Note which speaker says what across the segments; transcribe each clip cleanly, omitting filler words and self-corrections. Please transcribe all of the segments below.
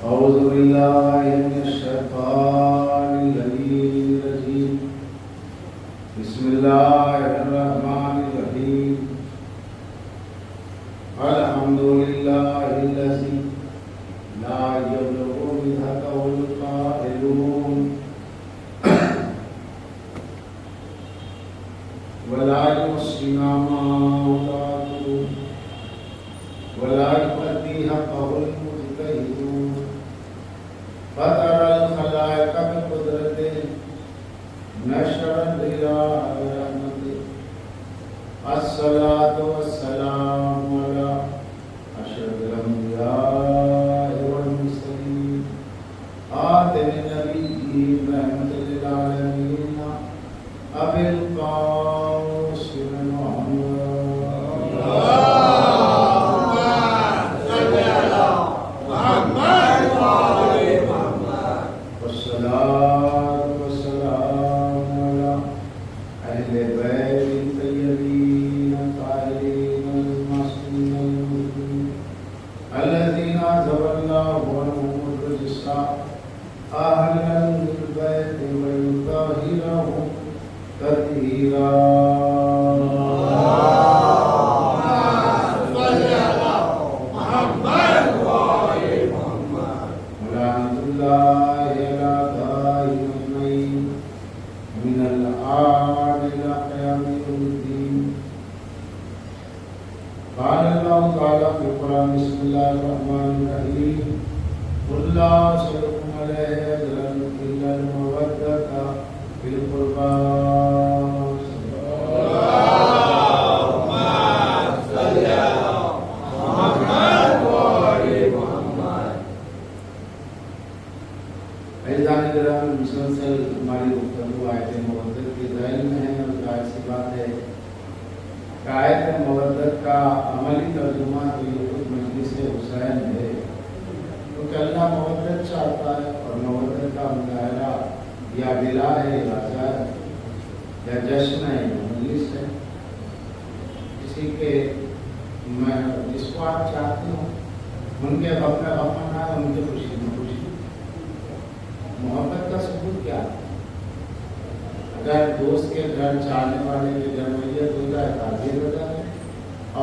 Speaker 1: أعوذ بالله من الشيطان الرجيم بسم الله الرحمن الرحيم الحمد لله الذي لا يبلغ منهته القائلون ولا يحصينا ما أولاده ولا يؤدي حقه المجتهدون فترى الخلائق بقدرته نشرا إلى رحمته الصلاة والسلام على أشرف الأنبياء والمرسلين خاتم النبيين رحمة للعالمين أبي القاسم محمد والصلاة والسلام على أهل بيت الطيبين الطاهرين المعصومين الذين عذب الله عنهم الرجس أهلا للبيت ويطهرهم تطهيرا قال الله تعالى في القرآن بسم الله الرحمن الرحيم قل لا أسألكم عليه أجرا إلا المودة في القربى اللهم صل على محمد وآل محمد. عزیزان کرام، مسلسل ہماری گفتگو آیت مقدس کے ذیل میں ہے اور ظاہر سی بات ہے کہ آیت مودت کا عملی ترجمہ تو یہ خود مجلس حسین ہے، کیونکہ اللہ مودت چاہتا ہے اور مودت کا مظاہرہ یا بلا ہے یا راجہ ہے یا جشن ہے یا مجلس ہے، کسی کے جس کو آپ چاہتے ہو ان کے غم میں غم منائے، ان کے خوشی میں خوشی. محبت کا ثبوت کیا ہے؟ اگر دوست کے گھر چاہنے والے کے گھر میت ہو جائے تعزیت ہو جائے،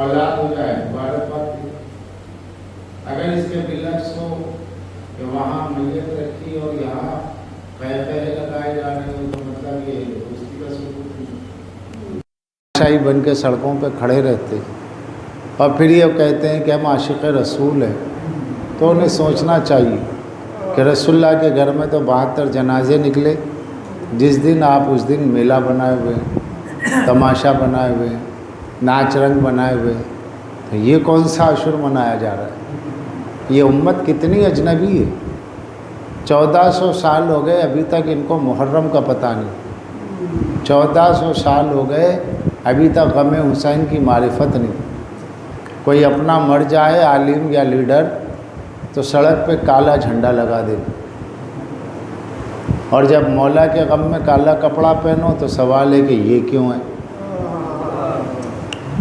Speaker 1: اولاد ہو جائے مبارکباد دی. اگر اس کے برعکس ہو کہ وہاں میت رکھی اور یہاں پہلے لگائے جا رہے ہو تو مطلب یہ دوستی کا ثبوت نہیں. شاہی بن کے سڑکوں پہ کھڑے رہتے اور پھر یہ کہتے ہیں کہ ہم عاشق رسول ہیں، تو انہیں سوچنا چاہیے کہ رسول اللہ کے گھر میں تو 72 جنازے نکلے. جس دن آپ اس دن میلہ بنائے ہوئے، تماشا بنائے ہوئے، ناچ رنگ بنائے ہوئے، تو یہ کون سا عشر منایا جا رہا ہے؟ یہ امت کتنی اجنبی ہے. 1400 سال ہو گئے ابھی تک ان کو محرم کا پتہ نہیں. 1400 سال ہو گئے ابھی تک غم حسین کی معرفت نہیں. کوئی اپنا مر جائے عالم یا لیڈر تو سڑک پہ کالا جھنڈا لگا دے، اور جب مولا کے غم میں کالا کپڑا پہنو تو سوال ہے کہ یہ کیوں ہے؟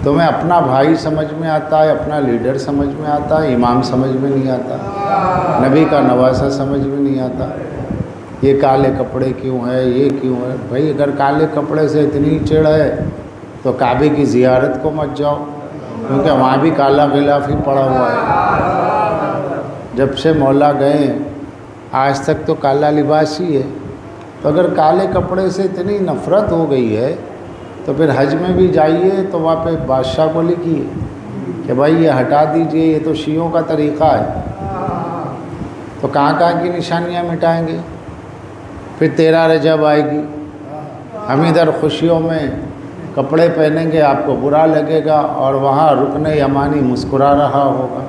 Speaker 1: تمہیں اپنا بھائی سمجھ میں آتا ہے، اپنا لیڈر سمجھ میں آتا ہے، امام سمجھ میں نہیں آتا، نبی کا نواسہ سمجھ میں نہیں آتا. یہ کالے کپڑے کیوں ہے، یہ کیوں ہے؟ بھائی اگر کالے کپڑے سے اتنی چڑ ہے تو کعبے کی زیارت کو مت جاؤ، کیونکہ وہاں بھی کالا غلاف ہی پڑا ہوا ہے. جب سے مولا گئے آج تک تو کالا لباس ہی ہے. تو اگر کالے کپڑے سے اتنی نفرت ہو گئی ہے تو پھر حج میں بھی جائیے تو وہاں پہ بادشاہ کو لکھیے کہ بھائی یہ ہٹا دیجئے، یہ تو شیعوں کا طریقہ ہے. تو کہاں کہاں کی نشانیاں مٹائیں گے؟ پھر 13 رجب آئے گی، ہم ادھر خوشیوں میں کپڑے پہنیں گے، آپ کو برا لگے گا، اور وہاں رکن یمانی مسکرا رہا ہوگا.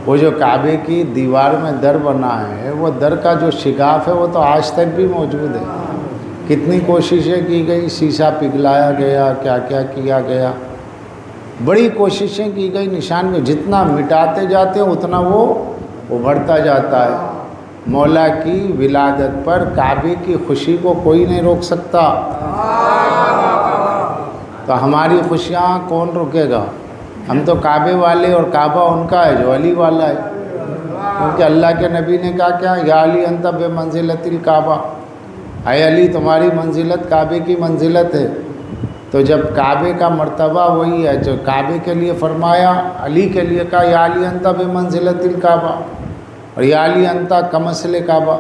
Speaker 1: وہ جو کعبے کی دیوار میں در بنا ہے، وہ در کا جو شگاف ہے وہ تو آج تک بھی موجود ہے. کتنی کوششیں کی گئی، شیشہ پگھلایا گیا، کیا کیا کیا گیا، بڑی کوششیں کی گئی. نشان کو جتنا مٹاتے جاتے ہیں اتنا وہ ابھرتا جاتا ہے. مولا کی ولادت پر کعبے کی خوشی کو کوئی نہیں روک سکتا. تو ہماری خوشیاں کون روکے گا؟ ہم تو کعبے والے اور کعبہ ان کا ہے جو علی والا ہے، کیونکہ اللہ کے نبی نے کہا کیا، یا علی انت بمنزلۃ الکعبہ، اے علی تمہاری منزلت کعبے کی منزلت ہے۔ تو جب کعبے کا مرتبہ وہی ہے جو کعبے کے لیے فرمایا، علی کے لیے کہا یا علی انت بمنزلۃ الکعبہ، اور یا علی انت کمثل کعبہ،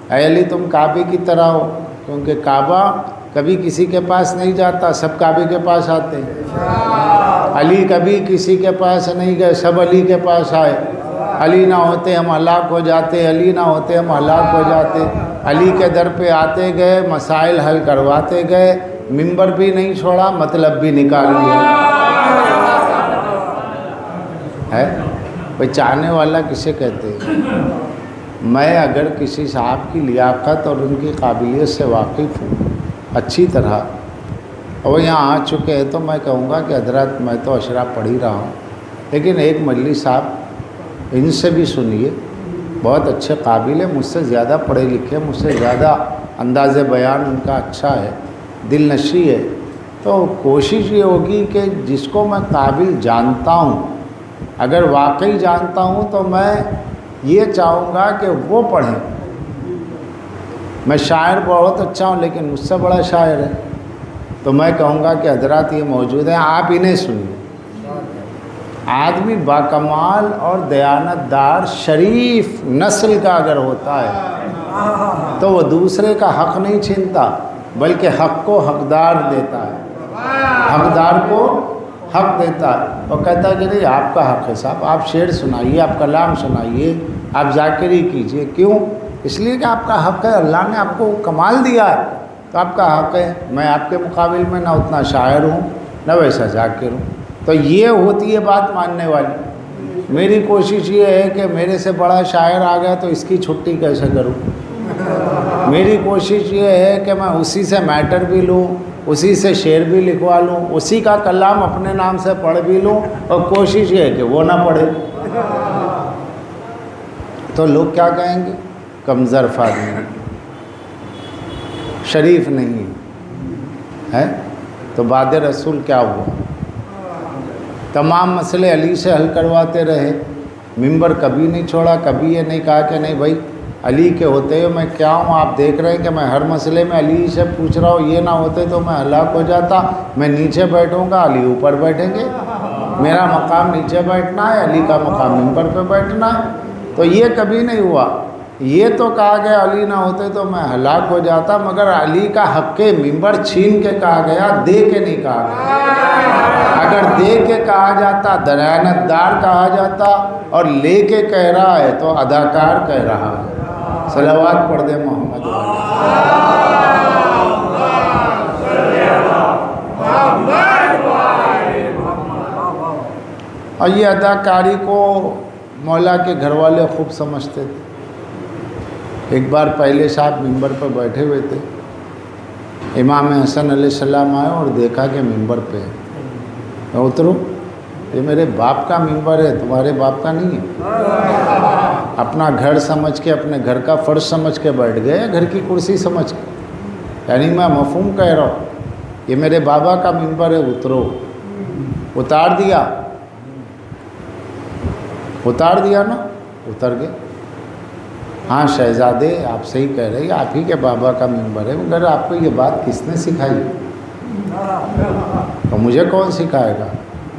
Speaker 1: اے علی تم کعبے کی طرح ہو، کیونکہ کعبہ کبھی کسی کے پاس نہیں جاتا، سب کعبے کے پاس آتے ہیں۔ علی کبھی کسی کے پاس نہیں گئے، سب علی کے پاس آئے۔ علی نہ ہوتے ہم ہلاک ہو جاتے، علی نہ ہوتے ہم ہلاک ہو جاتے۔ علی کے در پہ آتے گئے، مسائل حل کرواتے گئے، منبر بھی نہیں چھوڑا، مطلب بھی نکال لیا ہے۔ کوئی چاہنے والا کسے کہتے ہیں؟ میں اگر کسی صاحب کی لیاقت اور ان کی قابلیت سے واقف ہوں اچھی طرح، اور یہاں آ چکے ہیں، تو میں کہوں گا کہ حضرات میں تو اشرا پڑھ ہی رہا ہوں، لیکن ایک مجلس صاحب ان سے بھی سنیے، بہت اچھے قابل ہیں، مجھ سے زیادہ پڑھے لکھے، مجھ سے زیادہ انداز بیان ان کا اچھا ہے، دل نشی ہے۔ تو کوشش یہ ہوگی کہ جس کو میں قابل جانتا ہوں، اگر واقعی جانتا ہوں تو میں یہ چاہوں گا کہ وہ پڑھیں۔ میں شاعر بہت اچھا ہوں لیکن مجھ سے بڑا شاعر ہے، تو میں کہوں گا کہ حضرات یہ موجود ہیں، آپ انہیں سنیے۔ آدمی باکمال اور دیانت دار شریف نسل کا اگر ہوتا ہے تو وہ دوسرے کا حق نہیں چھینتا، بلکہ حق کو حقدار دیتا ہے، حقدار کو حق دیتا ہے، اور کہتا ہے کہ نہیں آپ کا حق ہے صاحب، آپ شعر سنائیے، آپ کلام سنائیے، آپ ذاکری کیجئے۔ کیوں؟ اس لیے کہ آپ کا حق ہے، اللہ نے آپ کو کمال دیا ہے تو آپ کا حق ہے۔ میں آپ کے مقابل میں نہ اتنا شاعر ہوں نہ ویسا ذاکر ہوں، تو یہ ہوتی ہے بات ماننے والی۔ میری کوشش یہ ہے کہ میرے سے بڑا شاعر آ گیا تو اس کی چھٹی کیسے کروں، میری کوشش یہ ہے کہ میں اسی سے میٹر بھی لوں، اسی سے شعر بھی لکھوا لوں، اسی کا کلام اپنے نام سے پڑھ بھی لوں، اور کوشش یہ ہے کہ وہ نہ پڑھے۔ تو لوگ کیا کہیں گے؟ کمظرف آدمی، شریف نہیں ہے۔ تو بعد رسول کیا ہوا؟ تمام مسئلے علی سے حل کرواتے رہے، منبر کبھی نہیں چھوڑا، کبھی یہ نہیں کہا کہ نہیں بھائی علی کے ہوتے ہوئے میں کیا ہوں، آپ دیکھ رہے ہیں کہ میں ہر مسئلے میں علی سے پوچھ رہا ہوں، یہ نہ ہوتے تو میں ہلاک ہو جاتا، میں نیچے بیٹھوں گا، علی اوپر بیٹھیں گے، میرا مقام نیچے بیٹھنا ہے، علی کا مقام منبر پہ بیٹھنا ہے۔ تو یہ کبھی نہیں ہوا۔ یہ تو کہا گیا علی نہ ہوتے تو میں ہلاک ہو جاتا، مگر علی کا حق منبر چھین کے کہا گیا، دے کے نہیں کہا گیا۔ اگر دے کے کہا جاتا دیانت دار کہا جاتا، اور لے کے کہہ رہا ہے تو اداکار کہہ رہا ہے۔ صلوات پڑھ دے محمد اور یہ اداکاری کو مولا کے گھر والے خوب سمجھتے تھے۔ ایک بار پہلے صاحب منبر پر بیٹھے ہوئے تھے، امام حسن علیہ السلام آئے اور دیکھا کہ منبر پہ میں اتروں، یہ میرے باپ کا منبر ہے، تمہارے باپ کا نہیں ہے۔ اپنا گھر سمجھ کے، اپنے گھر کا فرض سمجھ کے بیٹھ گئے، گھر کی کرسی سمجھ کے، یعنی میں مفہوم کہہ رہا ہوں، یہ میرے بابا کا منبر ہے، اترو۔ اتار دیا نا، اتر گئے۔ ہاں شہزادے آپ صحیح کہہ رہے ہیں، آپ ہی کے بابا کا منبر ہے، مگر آپ کو یہ بات کس نے سکھائی؟ تو مجھے کون سکھائے گا؟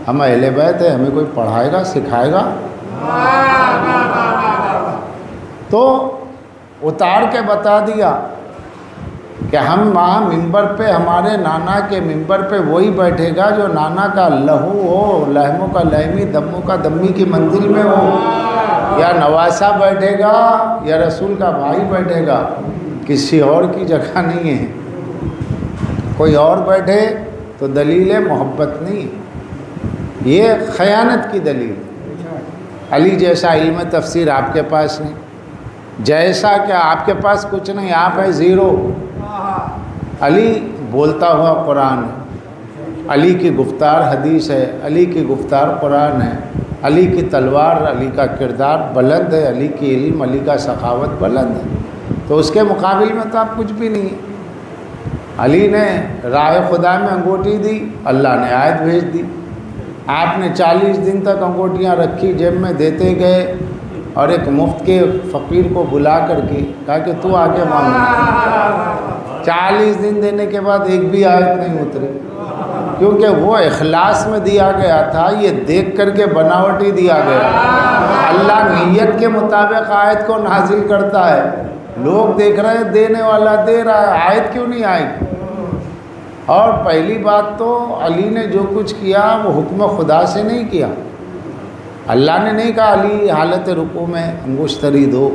Speaker 1: ہم اہل بیت ہیں، ہمیں کوئی پڑھائے گا، سکھائے گا؟ تو اتار کے بتا دیا کہ ہم وہاں منبر پہ، ہمارے نانا کے منبر پہ وہی بیٹھے گا جو نانا کا لہو ہو، لہموں کا لہمی، دموں کا دمی کی منزل میں ہو، یا نواسا بیٹھے گا یا رسول کا بھائی بیٹھے گا، کسی اور کی جگہ نہیں ہے۔ کوئی اور بیٹھے تو دلیل محبت نہیں، یہ خیانت کی دلیل۔ علی جیسا علم تفسیر آپ کے پاس نہیں، جیسا کہ آپ کے پاس کچھ نہیں، آپ ہے زیرو۔ علی بولتا ہوا قرآن ہے، علی کی گفتار حدیث ہے، علی کی گفتار قرآن ہے، علی کی تلوار، علی کا کردار بلند ہے، علی کی علم، علی کا سخاوت بلند ہے، تو اس کے مقابل میں تو آپ کچھ بھی نہیں ہیں۔ علی نے راہ خدا میں انگوٹھی دی، اللہ نے آیت بھیج دی، آپ نے 40 دن تک انگوٹھیاں رکھی جیب میں دیتے گئے، اور ایک مفت کے فقیر کو بلا کر کے کہا کہ تو آگے مانگ۔ 40 دن دینے کے بعد ایک بھی آیت نہیں اتری، کیونکہ وہ اخلاص میں دیا گیا تھا، یہ دیکھ کر کے بناوٹی دیا گیا۔ اللہ نیت کے مطابق آیت کو نازل کرتا ہے، لوگ دیکھ رہے ہیں دینے والا دے رہا ہے، آیت کیوں نہیں آئی؟ اور پہلی بات تو علی نے جو کچھ کیا وہ حکم خدا سے نہیں کیا، اللہ نے نہیں کہا علی حالت رکوع میں انگشتری دو،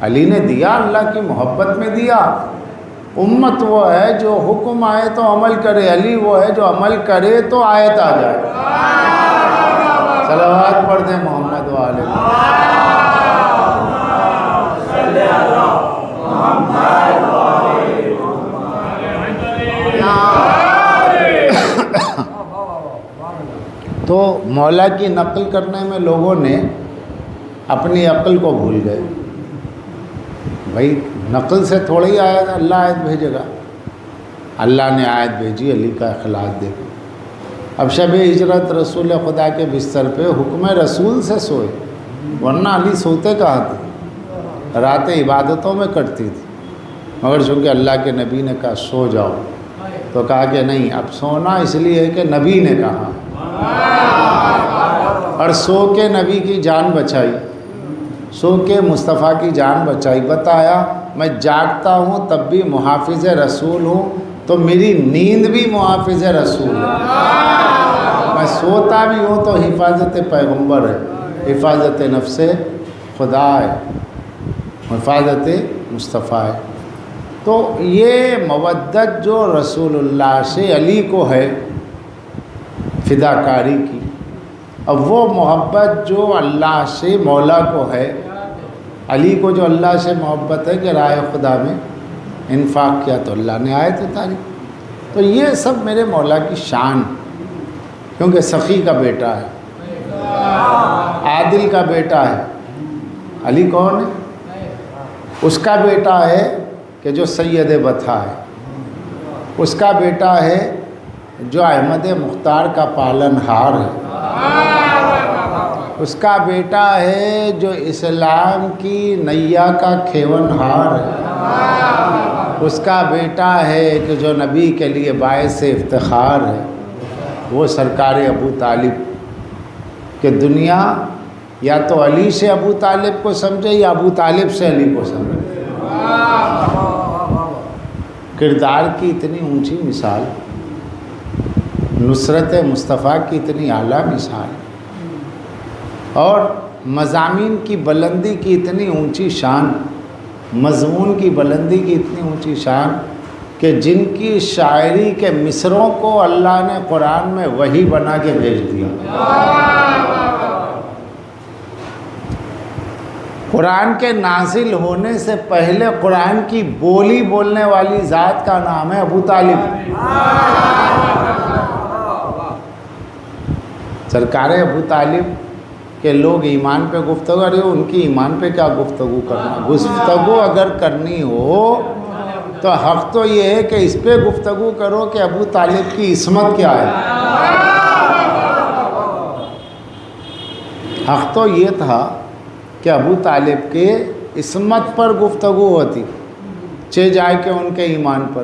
Speaker 1: علی نے دیا اللہ کی محبت میں دیا۔ امت وہ ہے جو حکم آئے تو عمل کرے، علی وہ ہے جو عمل کرے تو آیت آ جائے۔ صلوات پڑھ دیں محمد والے۔ تو مولا کی نقل کرنے میں لوگوں نے اپنی عقل کو بھول گئے۔ بھائی نقل سے تھوڑی آیت اللہ آیت بھیجے گا، اللہ نے آیت بھیجی، علی کا اخلاص دیکھو۔ اب شب ہجرت رسول خدا کے بستر پہ حکم رسول سے سوئے، ورنہ علی سوتے کہاں تھے، راتیں عبادتوں میں کٹتی تھی، مگر چونکہ اللہ کے نبی نے کہا سو جاؤ تو کہا کہ نہیں، اب سونا اس لیے ہے کہ نبی نے کہا، اور سو کے نبی کی جان بچائی، سو کے مصطفیٰ کی جان بچائی۔ بتایا میں جاگتا ہوں تب بھی محافظ رسول ہوں، تو میری نیند بھی محافظ رسول ہے، میں سوتا بھی ہوں تو حفاظت پیغمبر ہے، حفاظت نفس خدا ہے، حفاظت مصطفیٰ ہے۔ تو یہ مودت جو رسول اللہ سے علی کو ہے فداکاری کی، اب وہ محبت جو اللہ سے مولا کو ہے، علی کو جو اللہ سے محبت ہے کہ راہ خدا میں انفاق کیا تو اللہ نے آیت اتاری۔ تو یہ سب میرے مولا کی شان، کیونکہ سخی کا بیٹا ہے، عادل کا بیٹا ہے۔ علی کون ہے؟ اس کا بیٹا ہے کہ جو سید بطحا ہے، اس کا بیٹا ہے جو احمد مختار کا پالن ہار ہے، اس کا بیٹا ہے جو اسلام کی نیا کا کھیون ہار ہے، اس کا بیٹا ہے کہ جو نبی کے لیے باعث افتخار ہے، وہ سرکار ابو طالب، کہ دنیا یا تو علی سے ابو طالب کو سمجھے یا ابو طالب سے علی کو سمجھے۔ کردار کی اتنی اونچی مثال، نصرت مصطفیٰ کی اتنی اعلیٰ مثال، اور مضامین کی بلندی کی اتنی اونچی شان، مضمون کی بلندی کی اتنی اونچی شان کہ جن کی شاعری کے مصروں کو اللہ نے قرآن میں وحی بنا کے بھیج دیا۔ قرآن کے نازل ہونے سے پہلے قرآن کی بولی بولنے والی ذات کا نام ہے ابو طالب۔ سرکار ابو طالب کہ لوگ ایمان پہ گفتگو کر رہے ہو، ان کی ایمان پہ کیا گفتگو کرنا، گفتگو اگر کرنی ہو تو حق تو یہ ہے کہ اس پہ گفتگو کرو کہ ابو طالب کی عصمت کیا ہے۔ حق تو یہ تھا کہ ابو طالب کے عصمت پر گفتگو ہوتی، جائے کہ ان کے ایمان پر،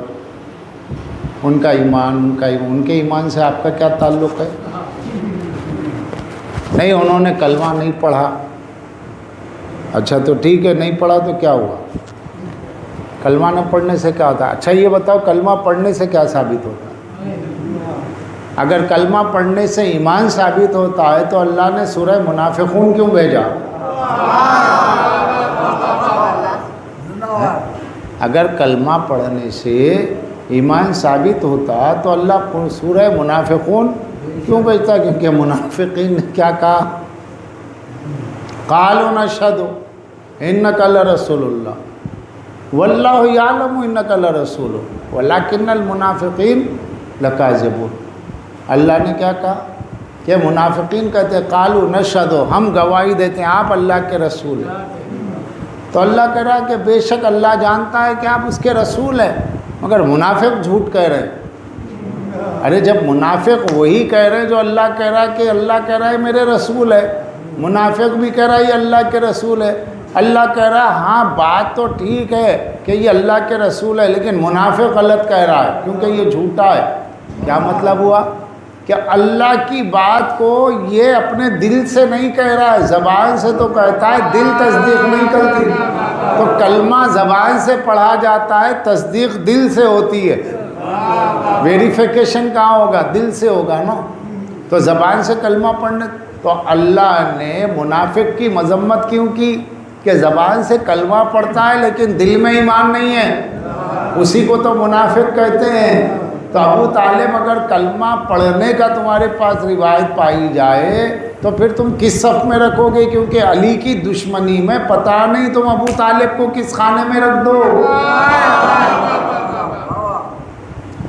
Speaker 1: ان کا ایمان، ان کے ایمان سے آپ کا کیا تعلق ہے؟ نہیں، انہوں نے کلمہ نہیں پڑھا، اچھا تو ٹھیک ہے، نہیں پڑھا تو کیا ہوا؟ کلمہ نہ پڑھنے سے کیا ہوتا ہے؟ اچھا یہ بتاؤ کلمہ پڑھنے سے کیا ثابت ہوتا ہے؟ اگر کلمہ پڑھنے سے ایمان ثابت ہوتا ہے تو اللہ نے سورہ منافقون کیوں بھیجا؟ اگر کلمہ پڑھنے سے ایمان ثابت ہوتا تو اللہ سورہ منافقون کیوں بھیجتا؟ کیونکہ منافقین نے کیا کہا؟ قالوا نشہد انک لرسول اللہ واللہ یعلم انک لرسول ولکن المنافقین لکاذبون۔ اللہ نے کیا کہا کہ منافقین کہتے ہیں قالوا نشہد، ہم گواہی دیتے ہیں آپ اللہ کے رسول ہیں۔ تو اللہ کہہ رہا ہے کہ بے شک اللہ جانتا ہے کہ آپ اس کے رسول ہیں، مگر منافق جھوٹ کہہ رہے ہیں۔ ارے جب منافق وہی کہہ رہے ہیں جو اللہ کہہ رہا ہے کہ اللہ کہہ رہا ہے میرے رسول ہے، منافق بھی کہہ رہا ہے یہ اللہ کے رسول ہے، اللہ کہہ رہا ہے ہاں بات تو ٹھیک ہے کہ یہ اللہ کے رسول ہے، لیکن منافق غلط کہہ رہا ہے کیونکہ یہ جھوٹا ہے۔ کیا مطلب ہوا کہ اللہ کی بات کو یہ اپنے دل سے نہیں کہہ رہا ہے، زبان سے تو کہتا ہے، دل تصدیق نہیں کرتی۔ تو کلمہ زبان سے پڑھا جاتا ہے، تصدیق دل سے ہوتی ہے، ویریفیکیشن کہاں ہوگا؟ دل سے ہوگا نا۔ تو زبان سے کلمہ پڑھنے، تو اللہ نے منافق کی مذمت کیوں کی کہ زبان سے کلمہ پڑھتا ہے لیکن دل میں ایمان نہیں ہے، اسی کو تو منافق کہتے ہیں۔ تو ابو طالب اگر کلمہ پڑھنے کا تمہارے پاس روایت پائی جائے تو پھر تم کس صف میں رکھو گے؟ کیونکہ علی کی دشمنی میں پتہ نہیں تم ابو طالب کو کس خانے میں رکھ دو۔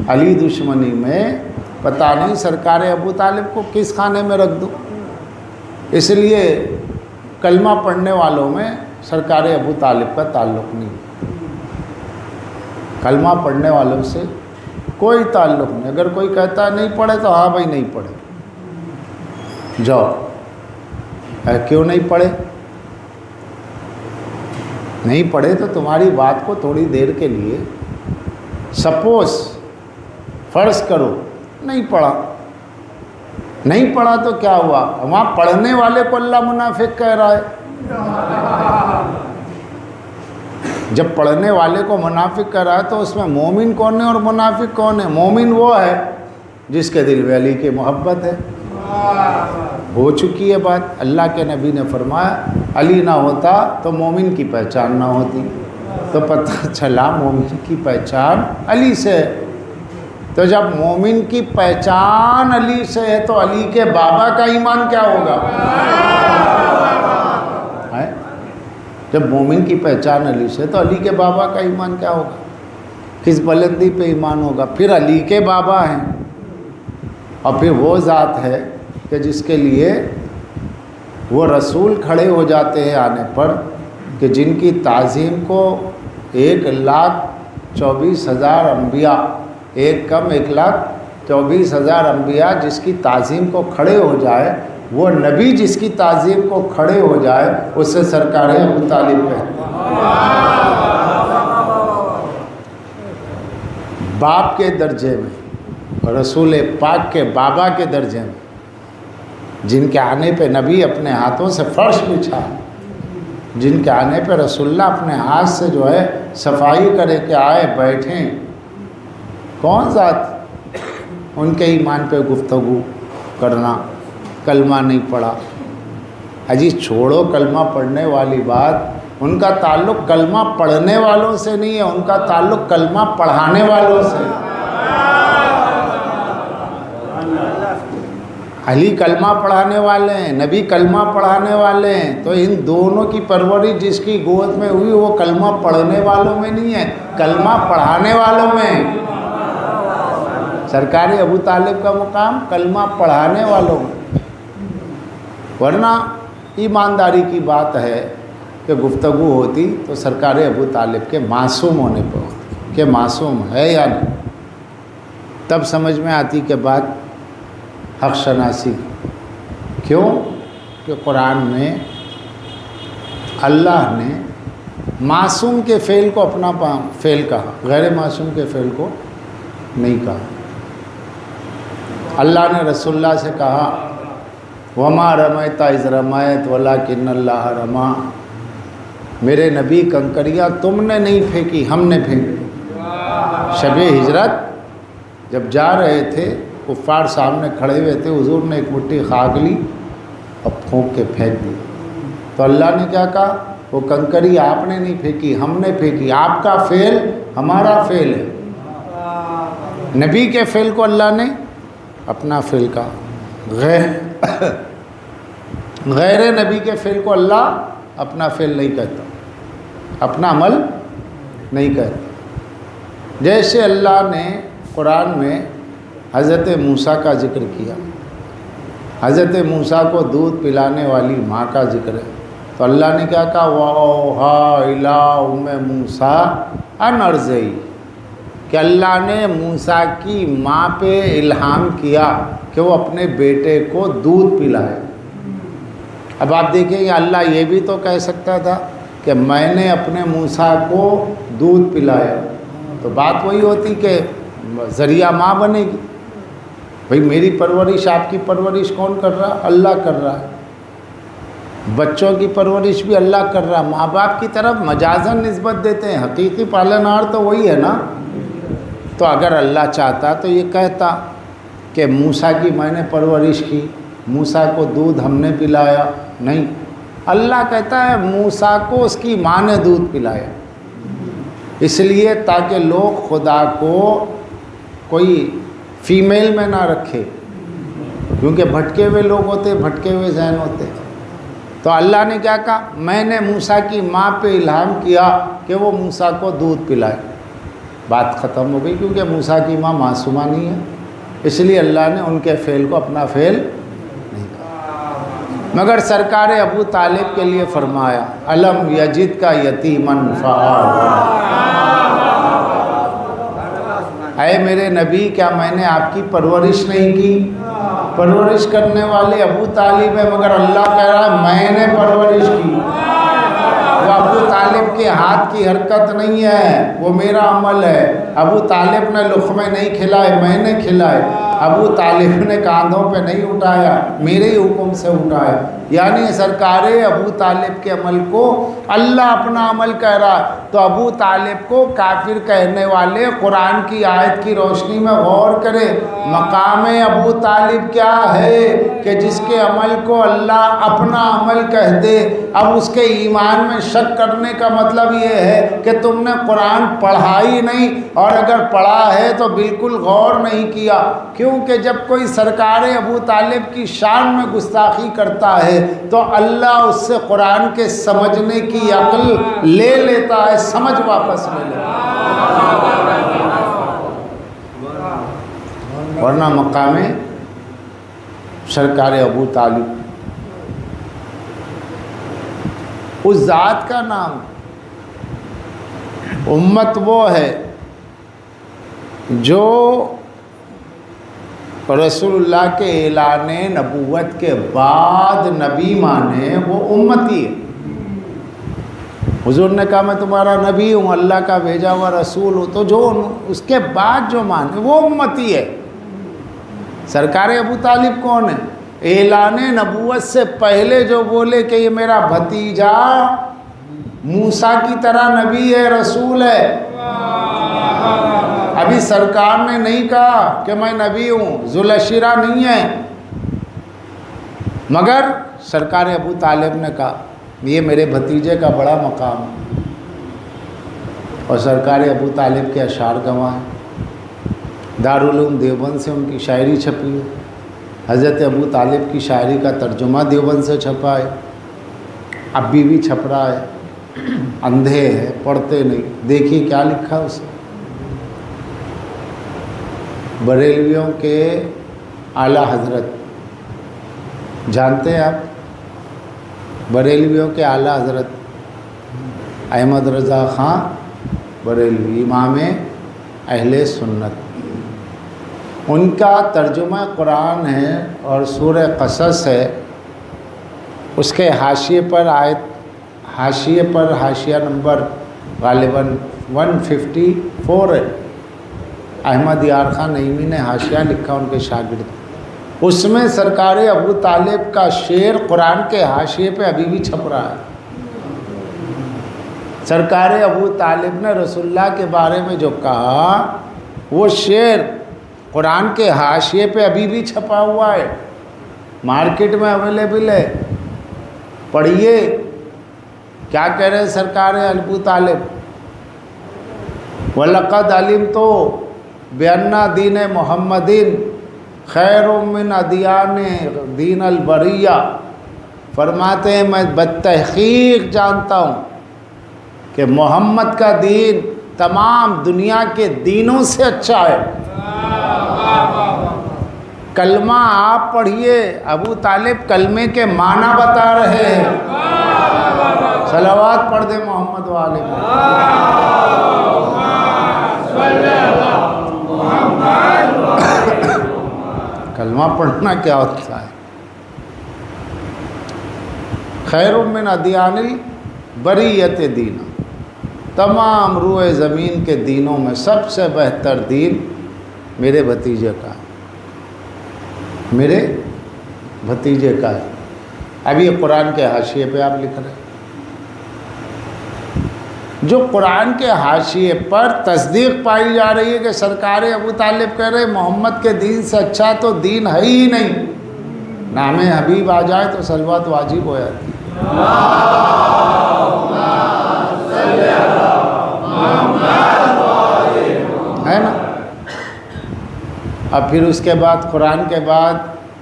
Speaker 1: علی دشمنی میں پتہ نہیں سرکار ابو طالب کو کس خانے میں رکھ دو۔ اس لیے کلمہ پڑھنے والوں میں سرکار ابو طالب کا تعلق نہیں، کلمہ پڑھنے والوں سے کوئی تعلق نہیں۔ اگر کوئی کہتا ہے نہیں پڑھے تو ہاں بھائی نہیں پڑھے، جاؤ۔ کیوں نہیں پڑھے؟ نہیں پڑھے تو تمہاری بات کو تھوڑی دیر کے لیے سپوز فرض کرو نہیں پڑھا، نہیں پڑھا تو کیا ہوا؟ وہاں پڑھنے والے کو اللہ منافق کہہ رہا ہے۔ جب پڑھنے والے کو منافق کہہ رہا ہے تو اس میں مومن کون ہے اور منافق کون ہے؟ مومن وہ ہے جس کے دل میں علی کی محبت ہے، ہو چکی ہے بات۔ اللہ کے نبی نے فرمایا علی نہ ہوتا تو مومن کی پہچان نہ ہوتی، تو پتہ چلا مومن کی پہچان علی سے ہے۔ تو جب مومن کی پہچان علی سے ہے تو علی کے بابا کا ایمان کیا ہوگا؟ جب مومن کی پہچان علی سے تو علی کے بابا کا ایمان کیا ہوگا؟ کس بلندی پہ ایمان ہوگا؟ پھر علی کے بابا ہیں، اور پھر وہ ذات ہے کہ جس کے لیے وہ رسول کھڑے ہو جاتے ہیں آنے پر، کہ جن کی تعظیم کو 1,24,000 انبیاء، ایک کم 1,24,000 انبیاء جس کی تعظیم کو کھڑے ہو جائے، وہ نبی جس کی تعظیم کو کھڑے ہو جائے، اس سے سرکار ابو طالب ہے۔ باپ کے درجے میں، رسول پاک کے بابا کے درجے میں، جن کے آنے پہ نبی اپنے ہاتھوں سے فرش بچھا، جن کے آنے پہ رسول اللہ اپنے ہاتھ سے جو ہے صفائی کرے کہ آئے بیٹھیں، کون ذات ان کے ایمان پہ گفتگو کرنا؟ کلمہ نہیں پڑھا۔ اجی چھوڑو کلمہ پڑھنے والی بات، ان کا تعلق کلمہ پڑھنے والوں سے نہیں ہے، ان کا تعلق کلمہ پڑھانے والوں سے۔ علی کلمہ پڑھانے والے ہیں، نبی کلمہ پڑھانے والے ہیں، تو ان دونوں کی پرورش جس کی گود میں ہوئی وہ کلمہ پڑھنے والوں میں نہیں ہے، کلمہ پڑھانے والوں میں۔ سرکار ابو طالب کا مقام کلمہ پڑھانے والوں میں، ورنہ ایمانداری کی بات ہے کہ گفتگو ہوتی تو سرکار ابو طالب کے معصوم ہونے پر ہوتی کہ معصوم ہے یا نہیں، تب سمجھ میں آتی کہ بات حق شناسی۔ کیوں کہ قرآن میں اللہ نے معصوم کے فعل کو اپنا فعل کہا، غیر معصوم کے فعل کو نہیں کہا۔ اللہ نے رسول اللہ سے کہا وَمَا رَمَيْتَ إِذْ رَمَيْتَ وَلَكِنَّ اللَّهَ رَمَى، میرے نبی کنکریاں تم نے نہیں پھینکی، ہم نے پھینکی۔ شب ہجرت جب جا رہے تھے، کفار سامنے کھڑے ہوئے تھے، حضور نے ایک مٹھی خاک لی اور پھونک کے پھینک دی، تو اللہ نے کیا کہا؟ وہ کنکری آپ نے نہیں پھینکی، ہم نے پھینکی، آپ کا فعل ہمارا فعل ہے۔ نبی کے فعل کو اللہ نے اپنا فعل کہا، غیر نبی کے فعل کو اللہ اپنا فعل نہیں کہتا، اپنا عمل نہیں کہتا۔ جیسے اللہ نے قرآن میں حضرت موسیٰ کا ذکر کیا، حضرت موسیٰ کو دودھ پلانے والی ماں کا ذکر ہے، تو اللہ نے کیا کہا؟ وَأَوْحَىٰ إِلَىٰ أُمِّ مُوسَىٰ أَنْ أَرْضِعِيهِ، کہ اللہ نے موسیٰ کی ماں پہ الہام کیا کہ وہ اپنے بیٹے کو دودھ پلائے۔ اب آپ دیکھیں کہ اللہ یہ بھی تو کہہ سکتا تھا کہ میں نے اپنے موسیٰ کو دودھ پلایا، تو بات وہی ہوتی کہ ذریعہ ماں بنے گی۔ بھئی میری پرورش، آپ کی پرورش کون کر رہا؟ اللہ کر رہا ہے۔ بچوں کی پرورش بھی اللہ کر رہا ہے۔ ماں باپ کی طرف مجازن نسبت دیتے ہیں، حقیقی پالنہار تو وہی ہے نا۔ تو اگر اللہ چاہتا تو یہ کہتا کہ موسیٰ کی میں نے پرورش کی، موسیٰ کو دودھ ہم نے پلایا، نہیں، اللہ کہتا ہے موسیٰ کو اس کی ماں نے دودھ پلایا، اس لیے تاکہ لوگ خدا کو کوئی فیمیل میں نہ رکھے، کیونکہ بھٹکے ہوئے لوگ ہوتے، بھٹکے ہوئے ذہن ہوتے۔ تو اللہ نے کیا کہا؟ میں نے موسیٰ کی ماں پہ الہام کیا کہ وہ موسیٰ کو دودھ پلائے۔ بات ختم ہو گئی، کیونکہ موسیٰ کی ماں معصومہ نہیں ہے، اس لیے اللہ نے ان کے فعل کو اپنا فعل نہیں کہا۔ مگر سرکار ابو طالب کے لیے فرمایا الم یجد کا یتیمن فآویٰ، اے میرے نبی کیا میں نے آپ کی پرورش نہیں کی؟ پرورش کرنے والے ابو طالب ہے، مگر اللہ کہہ رہا ہے میں نے پرورش کی۔ وہ ابو طالب کے ہاتھ کی حرکت نہیں ہے، وہ میرا عمل ہے۔ ابو طالب نے لقمے نہیں کھلائے، میں نے کھلائے۔ ابو طالب نے کاندھوں پہ نہیں اٹھایا، میرے ہی حکم سے اٹھایا۔ یعنی سرکار ابو طالب کے عمل کو اللہ اپنا عمل کہہ رہا ہے۔ تو ابو طالب کو کافر کہنے والے قرآن کی آیت کی روشنی میں غور کرے، مقام ابو طالب کیا ہے کہ جس کے عمل کو اللہ اپنا عمل کہہ دے۔ اب اس کے ایمان میں شک کرنے کا مطلب یہ ہے کہ تم نے قرآن پڑھا ہی نہیں، اور اگر پڑھا ہے تو بالکل غور نہیں کیا، کیونکہ جب کوئی سرکار ابو طالب کی شان میں گستاخی کرتا ہے تو اللہ اس سے قرآن کے سمجھنے کی عقل لے لیتا ہے، سمجھ واپس لے لیتا ہے، ورنہ مقام سرکار ابو طالب اس ذات کا نام۔ امت وہ ہے جو رسول اللہ کے اعلان نبوت کے بعد نبی مانے، وہ امتی ہے۔ حضور نے کہا میں تمہارا نبی ہوں، اللہ کا بھیجا ہوا رسول ہوں، تو جو اس کے بعد جو مانے وہ امتی ہے۔ سرکار ابو طالب کون ہے؟ اعلان نبوت سے پہلے جو بولے کہ یہ میرا بھتیجا موسیٰ کی طرح نبی ہے، رسول ہے۔ ابھی سرکار نے نہیں کہا کہ میں نبی ہوں، ذوالشرہ نہیں ہے، مگر سرکار ابو طالب نے کہا یہ میرے بھتیجے کا بڑا مقام ہے، اور سرکار ابو طالب کے اشعار گواہ ہیں۔ دارالعلوم دیوبند سے ان کی شاعری چھپی ہے، حضرت ابو طالب کی شاعری کا ترجمہ دیوبند سے چھپا ہے، اب بھی چھپ رہا ہے۔ اندھے ہیں، پڑھتے نہیں، دیکھیے کیا لکھا اس میں۔ بریلویوں کے اعلیٰ حضرت جانتے ہیں آپ؟ بریلویوں کے اعلیٰ حضرت احمد رضا خان بریلوی، امام اہل سنت، ان کا ترجمہ قرآن ہے اور سورہ قصص ہے۔ اس کے حاشیے پر حاشیہ نمبر غالباً 154 ہے۔ احمد یار خان نعیمی نے حاشیہ لکھا، ان کے شاگرد۔ اس میں سرکار ابو طالب کا شعر قرآن کے حاشیے پہ ابھی بھی چھپ رہا ہے۔ سرکار ابو طالب نے رسول اللہ کے بارے میں جو کہا وہ شعر قرآن کے حاشیے پہ ابھی بھی چھپا ہوا ہے، مارکیٹ میں اویلیبل ہے، پڑھیے کیا کہہ رہے سرکار ابو طالب۔ وَلَقَدْ عَلِمْتُ بِأَنَّ دِينَ مُحَمَّدٍ خَيْرٌ مِّنْ أَدْيَانِ دِينَ الْبَرِيَّةِ، فرماتے ہیں میں بتحقیق جانتا ہوں کہ محمد کا دین تمام دنیا کے دینوں سے اچھا ہے۔ کلمہ آپ پڑھیے، ابو طالب کلمے کے معنی بتا رہے ہیں۔ صلوات پڑھ دے محمد والے۔ کلمہ پڑھنا کیا ہوتا ہے؟ خیر من ادیان البریت دین، تمام روئے زمین کے دینوں میں سب سے بہتر دین میرے بھتیجے کا ہے، میرے بھتیجے کا ہے۔ اب یہ قرآن کے حاشیے پہ آپ لکھ رہے ہیں، جو قرآن کے حاشیے پر تصدیق پائی جا رہی ہے کہ سرکار ابو طالب کہہ رہے محمد کے دین سے اچھا تو دین ہے ہی نہیں، نام حبیب آ جائے تو صلوات واجب ہو جاتی ہے نا۔ اب پھر اس کے بعد قرآن کے بعد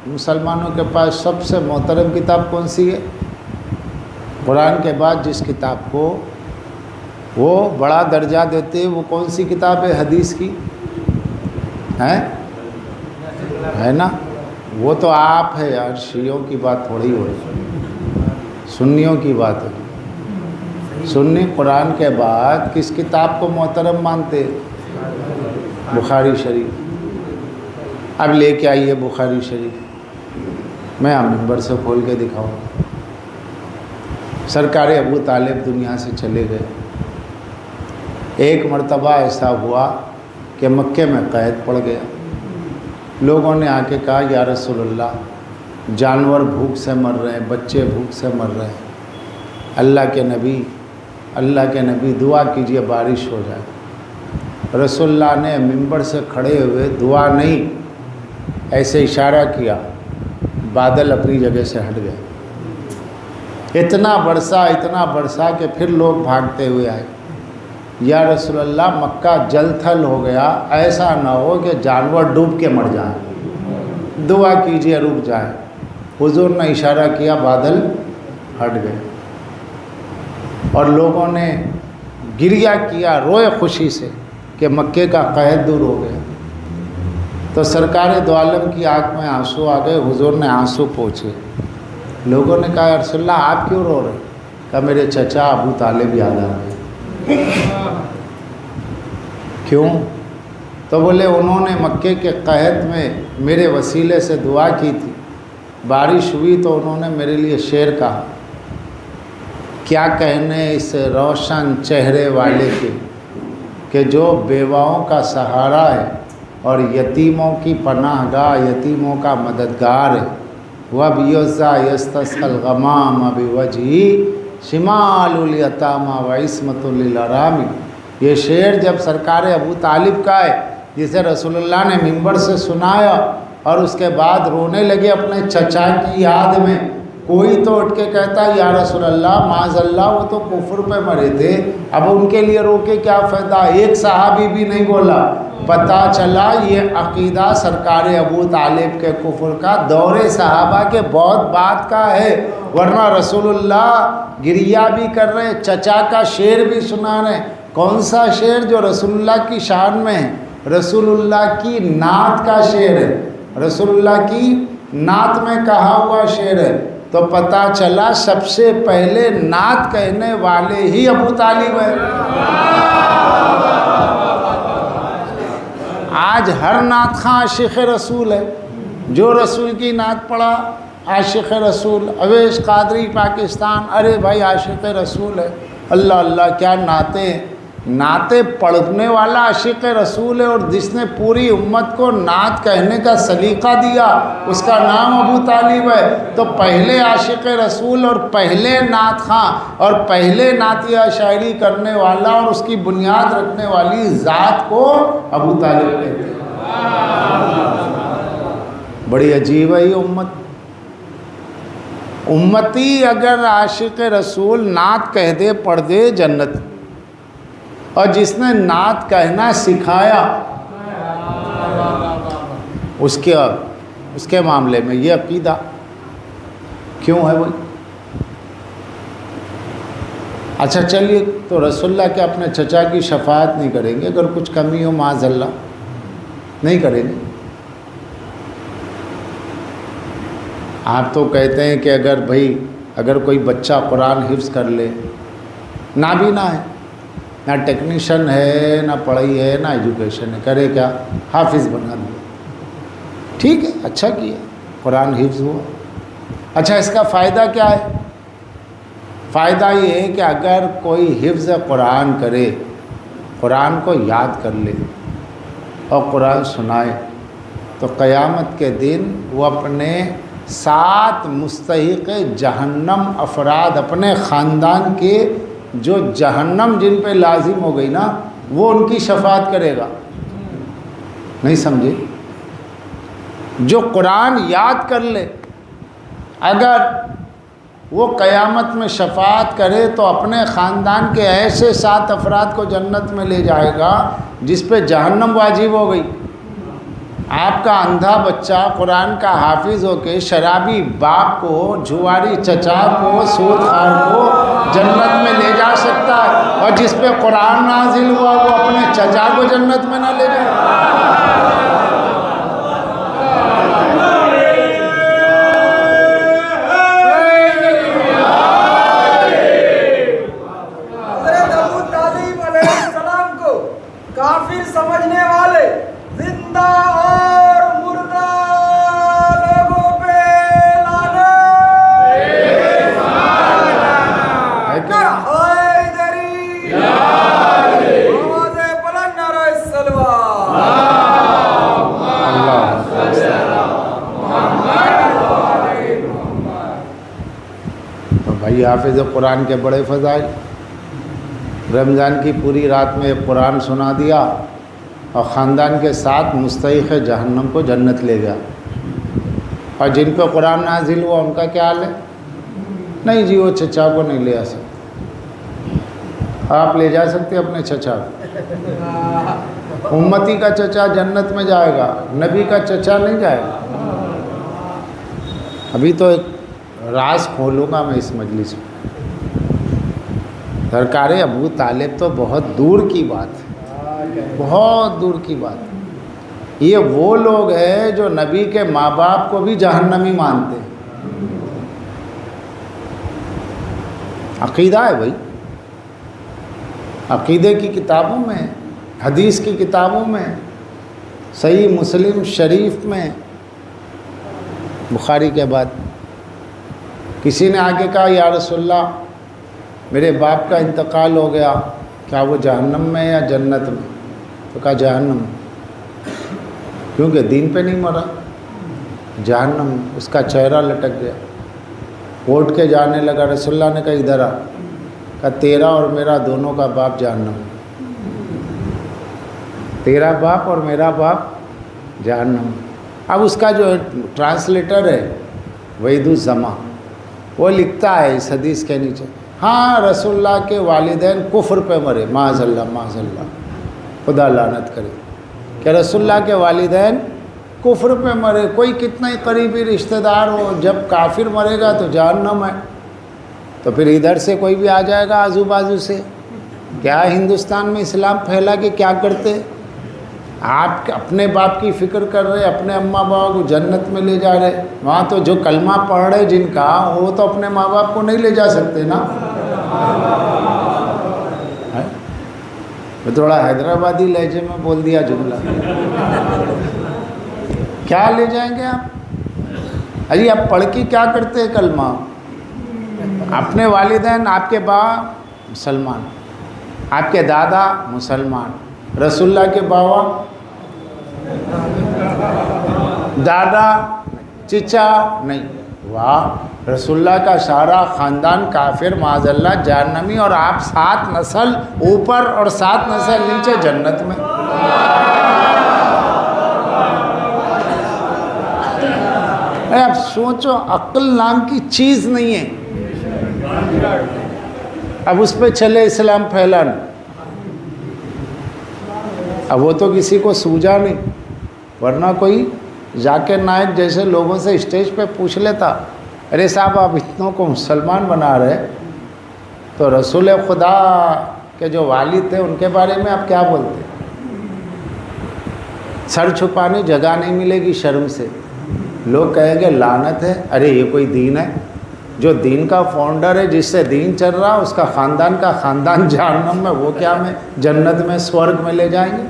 Speaker 1: مسلمانوں کے پاس سب سے محترم کتاب کون سی ہے؟ قرآن کے بعد جس کتاب کو وہ بڑا درجہ دیتے ہیں وہ کون سی کتاب ہے؟ حدیث کی ہے نا۔ وہ تو آپ ہے یار، شیعوں کی بات تھوڑی ہو رہی، سنیوں کی بات ہے۔ سنی قرآن کے بعد کس کتاب کو محترم مانتے؟ بخاری شریف۔ اب لے کے آئیے بخاری شریف، میں منبر سے کھول کے دکھاؤں۔ سرکار ابو طالب دنیا سے چلے گئے، ایک مرتبہ ایسا ہوا کہ مکے میں قید پڑ گیا۔ لوگوں نے آ کے کہا یا رسول اللہ جانور بھوک سے مر رہے ہیں، بچے بھوک سے مر رہے ہیں، اللہ کے نبی دعا کیجئے بارش ہو جائے۔ رسول اللہ نے منبر سے کھڑے ہوئے دعا نہیں ایسے اشارہ کیا، بادل اپنی جگہ سے ہٹ گئے۔ اتنا برسا کہ پھر لوگ بھاگتے ہوئے آئے، یا رسول اللہ مکہ جل تھل ہو گیا، ایسا نہ ہو کہ جانور ڈوب کے مر جائیں، دعا کیجئے رک جائیں۔ حضور نے اشارہ کیا، بادل ہٹ گئے اور لوگوں نے گریہ کیا، روئے خوشی سے کہ مکے کا قید دور ہو گیا۔ تو سرکار دو عالم کی آنکھ میں آنسو آ گئے، حضور نے آنسو پوچھے۔ لوگوں نے کہا یا رسول اللہ آپ کیوں رو رہے؟ کہا میرے چچا ابو طالب یاد آ گئے۔ کیوں؟ تو بولے انہوں نے مکے کے قحط میں میرے وسیلے سے دعا کی تھی، بارش ہوئی تو انہوں نے میرے لیے شعر کہا، کیا کہنے اس روشن چہرے والے کے کہ جو بیواؤں کا سہارا ہے اور یتیموں کی پناہ گاہ، یتیموں کا مددگار ہے۔ وَبْيُزَّا يَسْتَسْقَى الْغَمَامَ بِوَجْهِ شِمَالُ الْيَتَامَى وَعِصْمَةٌ لِلْأَرَامِلِ۔ یہ شعر جب سرکار ابو طالب کا ہے، جسے رسول اللہ نے منبر سے سنایا اور اس کے بعد رونے لگے اپنے چچا کی یاد میں، کوئی تو اٹھ کے کہتا یا رسول اللہ معاذ اللہ وہ تو کفر پہ مرے تھے، اب ان کے لیے رو کے کیا فائدہ؟ ایک صحابی بھی نہیں بولا۔ پتہ چلا یہ عقیدہ سرکار ابو طالب کے کفر کا دور صحابہ کے بہت بعد کا ہے، ورنہ رسول اللہ گریہ بھی کر رہے، چچا کا شعر بھی سنا رہے۔ کون سا شعر؟ جو رسول اللہ کی شان میں ہے، رسول اللہ کی نعت کا شعر ہے، رسول اللہ کی نعت میں کہا ہوا شعر ہے۔ تو پتہ چلا سب سے پہلے نعت کہنے والے ہی ابو طالب ہے۔ آج ہر نعت خواں عاشق رسول ہے، جو رسول کی نعت پڑھا عاشق رسول۔ اویس قادری پاکستان، ارے بھائی عاشق رسول ہے، اللہ اللہ کیا نعتیں پڑھنے والا عاشق رسول ہے، اور جس نے پوری امت کو نعت کہنے کا سلیقہ دیا اس کا نام ابو طالب ہے۔ تو پہلے عاشق رسول اور پہلے نعت خواں اور پہلے نعتیہ شاعری کرنے والا اور اس کی بنیاد رکھنے والی ذات کو ابو طالب کہتے ہیں۔ بڑی عجیب ہے یہ امت۔ امتی اگر عاشق رسول نعت کہہ دے پڑھ دے جنت، اور جس نے نعت کہنا سکھایا اس کے معاملے میں یہ عقیدہ کیوں ہے بھائی؟ اچھا چلیے، تو رسول اللہ کے اپنے چچا کی شفاعت نہیں کریں گے، اگر کچھ کمی ہو معاذ اللہ نہیں کریں گے۔ آپ تو کہتے ہیں کہ اگر کوئی بچہ قرآن حفظ کر لے، نابینا ہے، نہ ٹیکنیشین ہے، نہ پڑھائی ہے، نہ ایجوکیشن ہے، کرے کیا؟ حافظ بنا دیا۔ ٹھیک ہے، اچھا کیا، قرآن حفظ ہوا۔ اچھا اس کا فائدہ کیا ہے؟ فائدہ یہ ہے کہ اگر کوئی حفظ قرآن کرے، قرآن کو یاد کر لے اور قرآن سنائے، تو قیامت کے دن وہ اپنے 7 مستحق جہنم افراد، اپنے خاندان کے جو جہنم جن پہ لازم ہو گئی نا، وہ ان کی شفاعت کرے گا۔ نہیں سمجھے؟ جو قرآن یاد کر لے، اگر وہ قیامت میں شفاعت کرے تو اپنے خاندان کے ایسے 7 افراد کو جنت میں لے جائے گا جس پہ جہنم واجب ہو گئی۔ آپ کا اندھا بچہ قرآن کا حافظ ہو کے شرابی باپ کو، جواری چچا کو، سود خور کو جنت میں لے جا سکتا ہے، اور جس پہ قرآن نازل ہوا وہ اپنے چچا کو جنت میں نہ لے جائے۔
Speaker 2: کافر سمجھنے والے زندہ اور مردہ لوگوں پہ لعنت۔ حیدری آواز بلند نعرہ الصلوات۔
Speaker 1: تو بھائی حافظ قرآن کے بڑے فضائل، رمضان کی پوری رات میں قرآن سنا دیا اور خاندان کے 7 مستحق جہنم کو جنت لے گیا۔ اور جن پہ قرآن نازل ہوا ان کا کیا حال ہے؟ نہیں جی، وہ چچا کو نہیں لے آ سکتے۔ آپ لے جا سکتے اپنے چچا کو۔ امتی کا چچا جنت میں جائے گا، نبی کا چچا نہیں جائے گا۔ ابھی تو ایک راز کھولوں گا میں اس مجلس میں۔ سرکار ابو طالب تو بہت دور کی بات ہے، بہت دور کی بات ہے۔ یہ وہ لوگ ہیں جو نبی کے ماں باپ کو بھی جہنمی مانتے ہیں۔ عقیدہ ہے بھائی، عقیدے کی کتابوں میں، حدیث کی کتابوں میں، صحیح مسلم شریف میں، بخاری کے بعد کسی نے آگے کہا یا رسول اللہ میرے باپ کا انتقال ہو گیا، کیا وہ جہنم میں یا جنت میں؟ تو کہا جہنم میں، کیونکہ دین پہ نہیں مرا، جہنم میں۔ اس کا چہرہ لٹک گیا، اٹھ کے جانے لگا۔ رسول اللہ نے کہا ادھر آ، کہا تیرا اور میرا دونوں کا باپ جہنم میں، تیرا باپ اور میرا باپ جہنم میں۔ اب اس کا جو ٹرانسلیٹر ہے وحید الزماں، وہ لکھتا ہے اس حدیث کے نیچے، ہاں رسول اللہ کے والدین کفر پہ مرے، معاذ اللہ معاذ اللہ، خدا لعنت کرے، کہ رسول اللہ کے والدین کفر پہ مرے۔ کوئی کتنا ہی قریبی رشتہ دار ہو، جب کافر مرے گا تو جہنم ہے۔ تو پھر ادھر سے کوئی بھی آ جائے گا آزو بازو سے، کیا ہندوستان میں اسلام پھیلا کے کیا کرتے؟ آپ اپنے باپ کی فکر کر رہے، اپنے اماں باپ کو جنت میں لے جا رہے۔ وہاں تو جو کلمہ پڑھ رہے جن کا، وہ تو اپنے ماں باپ کو نہیں لے جا سکتے نا۔ میں تھوڑا حیدرآبادی لہجے میں بول دیا جملہ، کیا لے جائیں گے آپ؟ ارے آپ پڑھ کے کیا کرتے ہیں کلمہ؟ اپنے والدین، آپ کے باپ مسلمان، آپ کے دادا مسلمان، رسول اللہ کے بابا دادا چچا نہیں، واہ، رسول اللہ کا سارا خاندان کافر معاذ اللہ جہنمی، اور آپ 7 نسل اوپر اور 7 نسل نیچے جنت میں۔ اب سوچو، عقل نام کی چیز نہیں ہے، اب اس پہ چلے اسلام پھیلانا۔ اب وہ تو کسی کو سوجا نہیں، ورنہ کوئی ذاکر نائک جیسے لوگوں سے اسٹیج پہ پوچھ لیتا، ارے صاحب آپ اتنوں کو مسلمان بنا رہے، تو رسول خدا کے جو والد تھے ان کے بارے میں آپ کیا بولتے؟ سر چھپانے جگہ نہیں ملے گی شرم سے، لوگ کہیں گے لعنت ہے۔ ارے یہ کوئی دین ہے؟ جو دین کا فاؤنڈر ہے، جس سے دین چل رہا، اس کا خاندان جہنم میں، وہ کیا میں جنت میں سورگ میں لے جائیں گے؟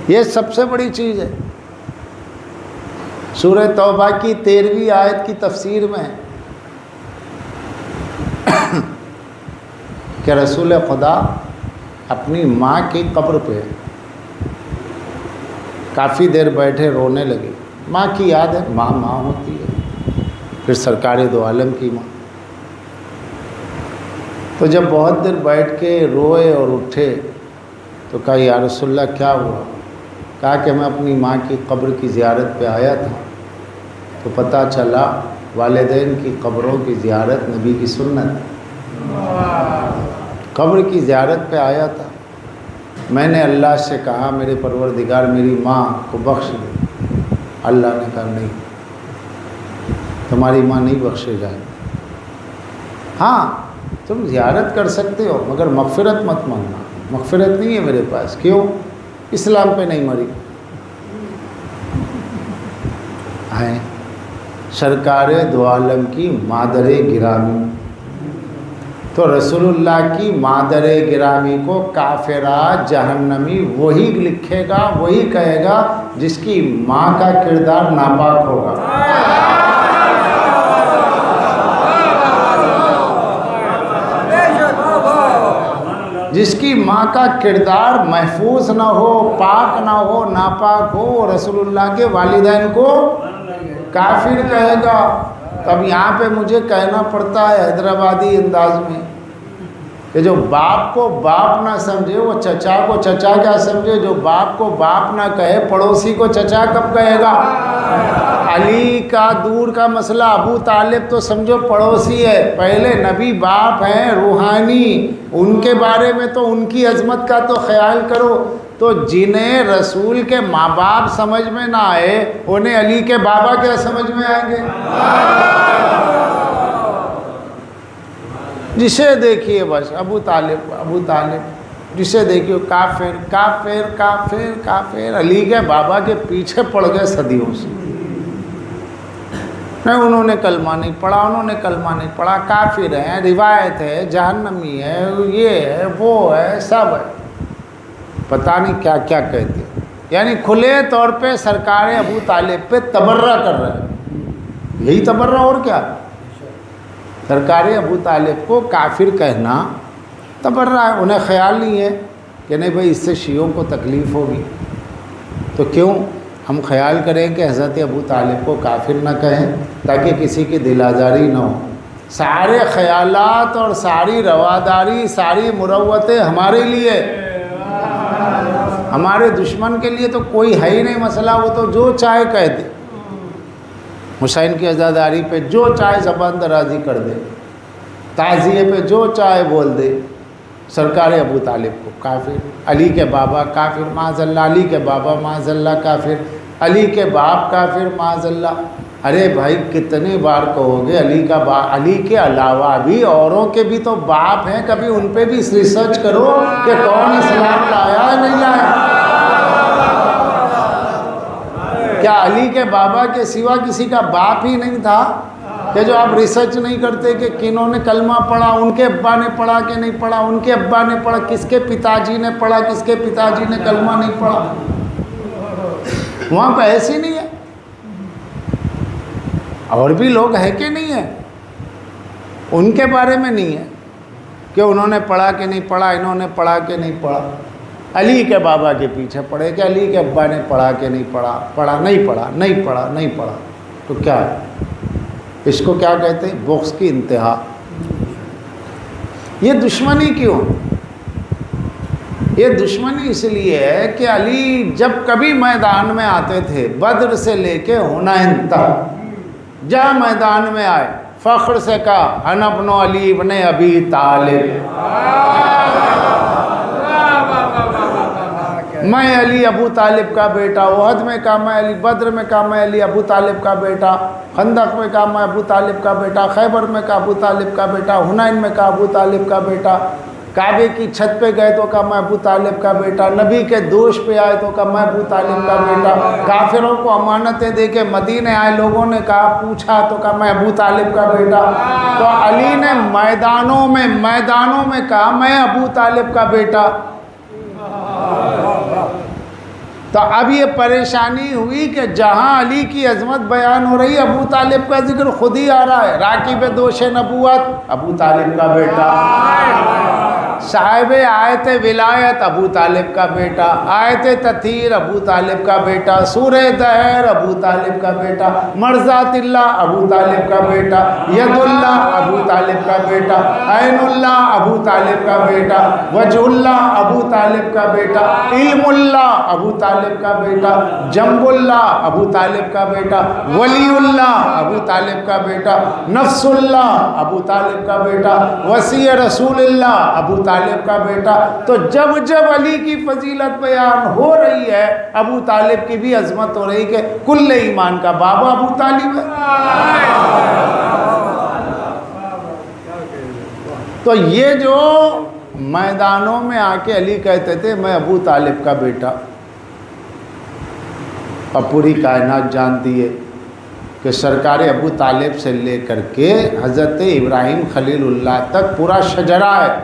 Speaker 1: یہ سب سے بڑی چیز ہے۔ سورہ توبہ کی 13ویں آیت کی تفسیر میں کہ رسول خدا اپنی ماں کی قبر پہ کافی دیر بیٹھے رونے لگے۔ ماں کی یاد ہے، ماں ماں ہوتی ہے، پھر سرکار دو عالم کی ماں۔ تو جب بہت دیر بیٹھ کے روئے اور اٹھے تو کہا یا رسول اللہ کیا ہوا؟ کہا کہ میں اپنی ماں کی قبر کی زیارت پہ آیا تھا تو پتہ چلا والدین کی قبروں کی زیارت نبی کی سنت، قبر کی زیارت پہ آیا تھا۔ میں نے اللہ سے کہا میرے پروردگار میری ماں کو بخش دے۔ اللہ نے کہا نہیں، تمہاری ماں نہیں بخشے جائے، ہاں تم زیارت کر سکتے ہو مگر مغفرت مت مانگنا، مغفرت نہیں ہے میرے پاس۔ کیوں؟ اسلام پہ نہیں مری۔ آئیں سرکار دو عالم کی مادر گرامی، تو رسول اللہ کی مادر گرامی کو کافرہ جہنمی وہی لکھے گا، وہی کہے گا جس کی ماں کا کردار ناپاک ہوگا۔ جس کی ماں کا کردار محفوظ نہ ہو، پاک نہ ہو، ناپاک ہو، رسول اللہ کے والدین کو کافر کہے گا۔ تب یہاں پہ مجھے کہنا پڑتا ہے حیدرآبادی انداز میں کہ جو باپ کو باپ نہ سمجھے وہ چچا کو چچا کیا سمجھے، جو باپ کو باپ نہ کہے پڑوسی کو چچا کب کہے گا۔ علی کا دور کا مسئلہ، ابو طالب تو سمجھو پڑوسی ہے، پہلے نبی باپ ہیں روحانی، ان کے بارے میں تو ان کی عظمت کا تو خیال کرو۔ تو جنہیں رسول کے ماں باپ سمجھ میں نہ آئے انہیں علی کے بابا کیا سمجھ میں آئیں گے۔ جسے دیکھیے بس ابو طالب جسے دیکھیے کافر کافر کافر کافر، علی کے بابا کے پیچھے پڑ گئے صدیوں سے۔ نہیں انہوں نے کلمہ نہیں پڑھا، انہوں نے کلمہ نہیں پڑھا، کافر ہیں، روایت ہے، جہنمی ہے، یہ ہے وہ ہے، سب ہے، پتہ نہیں کیا کیا کہتے ہیں۔ یعنی کھلے طور پہ سرکار ابو طالب پہ تبرہ کر رہے ہیں، یہی تبرہ اور کیا۔ سرکار ابو طالب کو کافر کہنا تبرہ ہے، انہیں خیال نہیں ہے کہ نہیں بھائی اس سے شیعوں کو تکلیف ہوگی، تو کیوں ہم خیال کریں کہ حضرت ابو طالب کو کافر نہ کہیں تاکہ کسی کی دل آزاری نہ ہو۔ سارے خیالات اور ساری رواداری، ساری مروتیں ہمارے لیے، ہمارے دشمن کے لیے تو کوئی ہے ہی نہیں مسئلہ، وہ تو جو چاہے کہہ دے، حسین کی عزاداری پہ جو چاہے زبان درازی کر دے، تعزیے پہ جو چاہے بول دے۔ سرکار ابو طالب کو کافر، علی کے بابا کافر معاذ اللہ، علی کے بابا معاذ اللہ کافر، علی کے باپ کافر معاذ اللہ۔ ارے بھائی کتنے بار کہو گے علی کا باپ، علی کے علاوہ بھی اوروں کے بھی تو باپ ہیں، کبھی ان پہ بھی ریسرچ کرو کہ کون اسلام لایا ہے نہیں لایا۔ کیا علی کے بابا کے سوا کسی کا باپ ہی نہیں تھا؟ کہ جو آپ ریسرچ نہیں کرتے کہ کنہوں نے کلمہ پڑھا، ان کے ابا نے پڑھا کہ نہیں پڑھا، ان کے ابا نے پڑھا، کس کے پتا جی نے پڑھا، کس کے پتا جی نے کلمہ نہیں پڑھا۔ وہاں پہ ایسی نہیں ہے۔ اور بھی لوگ ہیں کہ نہیں ہیں، ان کے بارے میں نہیں ہے کہ انہوں نے پڑھا کہ نہیں پڑھا، انہوں نے پڑھا کہ نہیں پڑھا۔ علی کے بابا کے پیچھے پڑھے کہ علی کے ابا نے پڑھا کہ نہیں پڑھا، پڑھا نہیں پڑھا، نہیں پڑھا نہیں پڑھا، تو کیا ہے؟ اس کو کیا کہتے ہیں؟ بغض کی انتہا۔ یہ دشمنی کیوں؟ یہ دشمنی اس لیے ہے کہ علی جب کبھی میدان میں آتے تھے، بدر سے لے کے حنین تک جہاں میدان میں آئے فخر سے کہا انا ابن علی ابن ابی طالب، میں علی ابو طالب کا بیٹا، احد میں کہا میں علی، بدر میں کہا میں علی ابو طالب کا بیٹا، خندق میں کہا میں ابو طالب کا بیٹا، خیبر میں کہا ابو طالب کا بیٹا، حنین میں کہا ابو طالب کا بیٹا، کعبے کی چھت پہ گئے تو کہا میں ابو طالب کا بیٹا، نبی کے دوش پہ آئے تو کہا میں ابو طالب کا بیٹا، کافروں کو امانتیں دے کے مدینے آئے لوگوں نے کہا پوچھا تو کہا میں ابو طالب کا بیٹا۔ تو علی نے میدانوں میں کہا میں ابو طالب کا بیٹا۔ تو اب یہ پریشانی ہوئی کہ جہاں علی کی عظمت بیان ہو رہی ہے ابو طالب کا ذکر خود ہی آ رہا ہے. راکب دوش نبوت ابو طالب کا بیٹا، صاحب آیت ولایت ابو طالب کا بیٹا، آیت تطہیر ابو طالب کا بیٹا، سورہ دہر ابو طالب کا بیٹا، مرضات اللہ ابو طالب کا بیٹا، ید اللہ ابو طالب کا بیٹا، عین اللہ ابو طالب کا بیٹا، وجہ اللہ ابو طالب کا بیٹا، علم اللہ ابو طالب کا بیٹا، جنب اللہ ابو طالب کا بیٹا، ولی اللہ ابو طالب کا بیٹا، نفس اللہ ابو طالب کا بیٹا، وصی رسول اللہ ابو طالب کا بیٹا. تو جب جب علی کی فضیلت بیان ہو رہی ہے ابو طالب کی بھی عظمت ہو رہی کہ کل ایمان کا بابا ابو طالب ہے. تو یہ جو میدانوں میں آ کے علی کہتے تھے میں ابو طالب کا بیٹا، اور پوری کائنات جانتی ہے کہ سرکار ابو طالب سے لے کر کے حضرت ابراہیم خلیل اللہ تک پورا شجرہ ہے.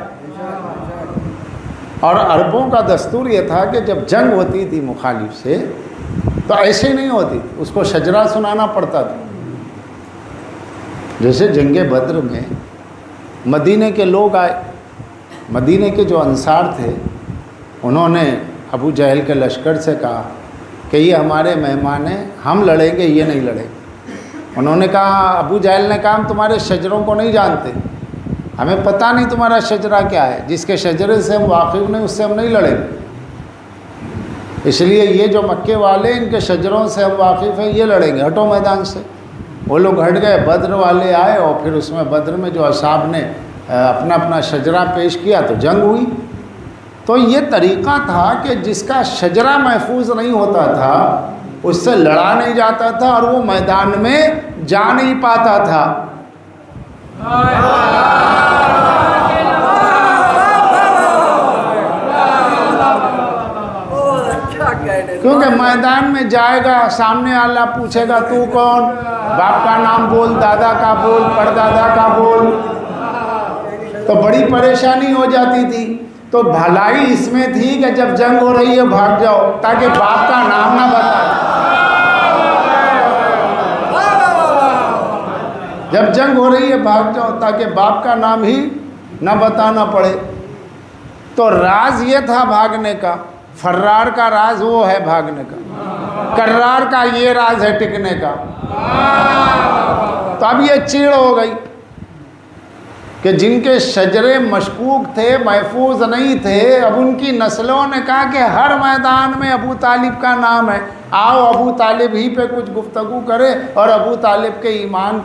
Speaker 1: اور عربوں کا دستور یہ تھا کہ جب جنگ ہوتی تھی مخالف سے تو ایسے نہیں ہوتی، اس کو شجرہ سنانا پڑتا تھا. جیسے جنگ بدر میں مدینے کے لوگ آئے، مدینے کے جو انصار تھے انہوں نے ابو جہل کے لشکر سے کہا کہ یہ ہمارے مہمان ہیں، ہم لڑیں گے یہ نہیں لڑیں. انہوں نے کہا، ابو جہل نے کہا ہم تمہارے شجروں کو نہیں جانتے، ہمیں پتہ نہیں تمہارا شجرہ کیا ہے، جس کے شجرے سے ہم واقف نہیں اس سے ہم نہیں لڑیں گے. اس لیے یہ جو مکے والے ان کے شجروں سے ہم واقف ہیں یہ لڑیں گے، ہٹو میدان سے. وہ لوگ ہٹ گئے، بدر والے آئے اور پھر اس میں بدر میں جو اصحاب نے اپنا اپنا شجرہ پیش کیا تو جنگ ہوئی. تو یہ طریقہ تھا کہ جس کا شجرہ محفوظ نہیں ہوتا تھا اس سے لڑا نہیں جاتا تھا اور وہ میدان میں جا نہیں پاتا تھا. کیونکہ میدان میں جائے گا، سامنے اللہ پوچھے گا تو کون، باپ کا نام بول، دادا کا بول، پردادا کا بول، تو بڑی پریشانی ہو جاتی تھی. تو بھلائی اس میں تھی کہ جب جنگ ہو رہی ہے بھاگ جاؤ تاکہ باپ کا نام نہ بتائے. جب جنگ ہو رہی ہے بھاگ جاؤ تاکہ باپ کا نام ہی نہ بتانا پڑے. تو راز یہ تھا بھاگنے کا. فرار کا راز وہ ہے بھاگنے کا، کرار کا یہ راز ہے ٹکنے کا. تو اب یہ چیڑ ہو گئی کہ جن کے شجرے مشکوک تھے، محفوظ نہیں تھے، اب ان کی نسلوں نے کہا کہ ہر میدان میں ابو طالب کا نام ہے، آؤ ابو طالب ہی پہ کچھ گفتگو کرے اور ابو طالب کے ایمان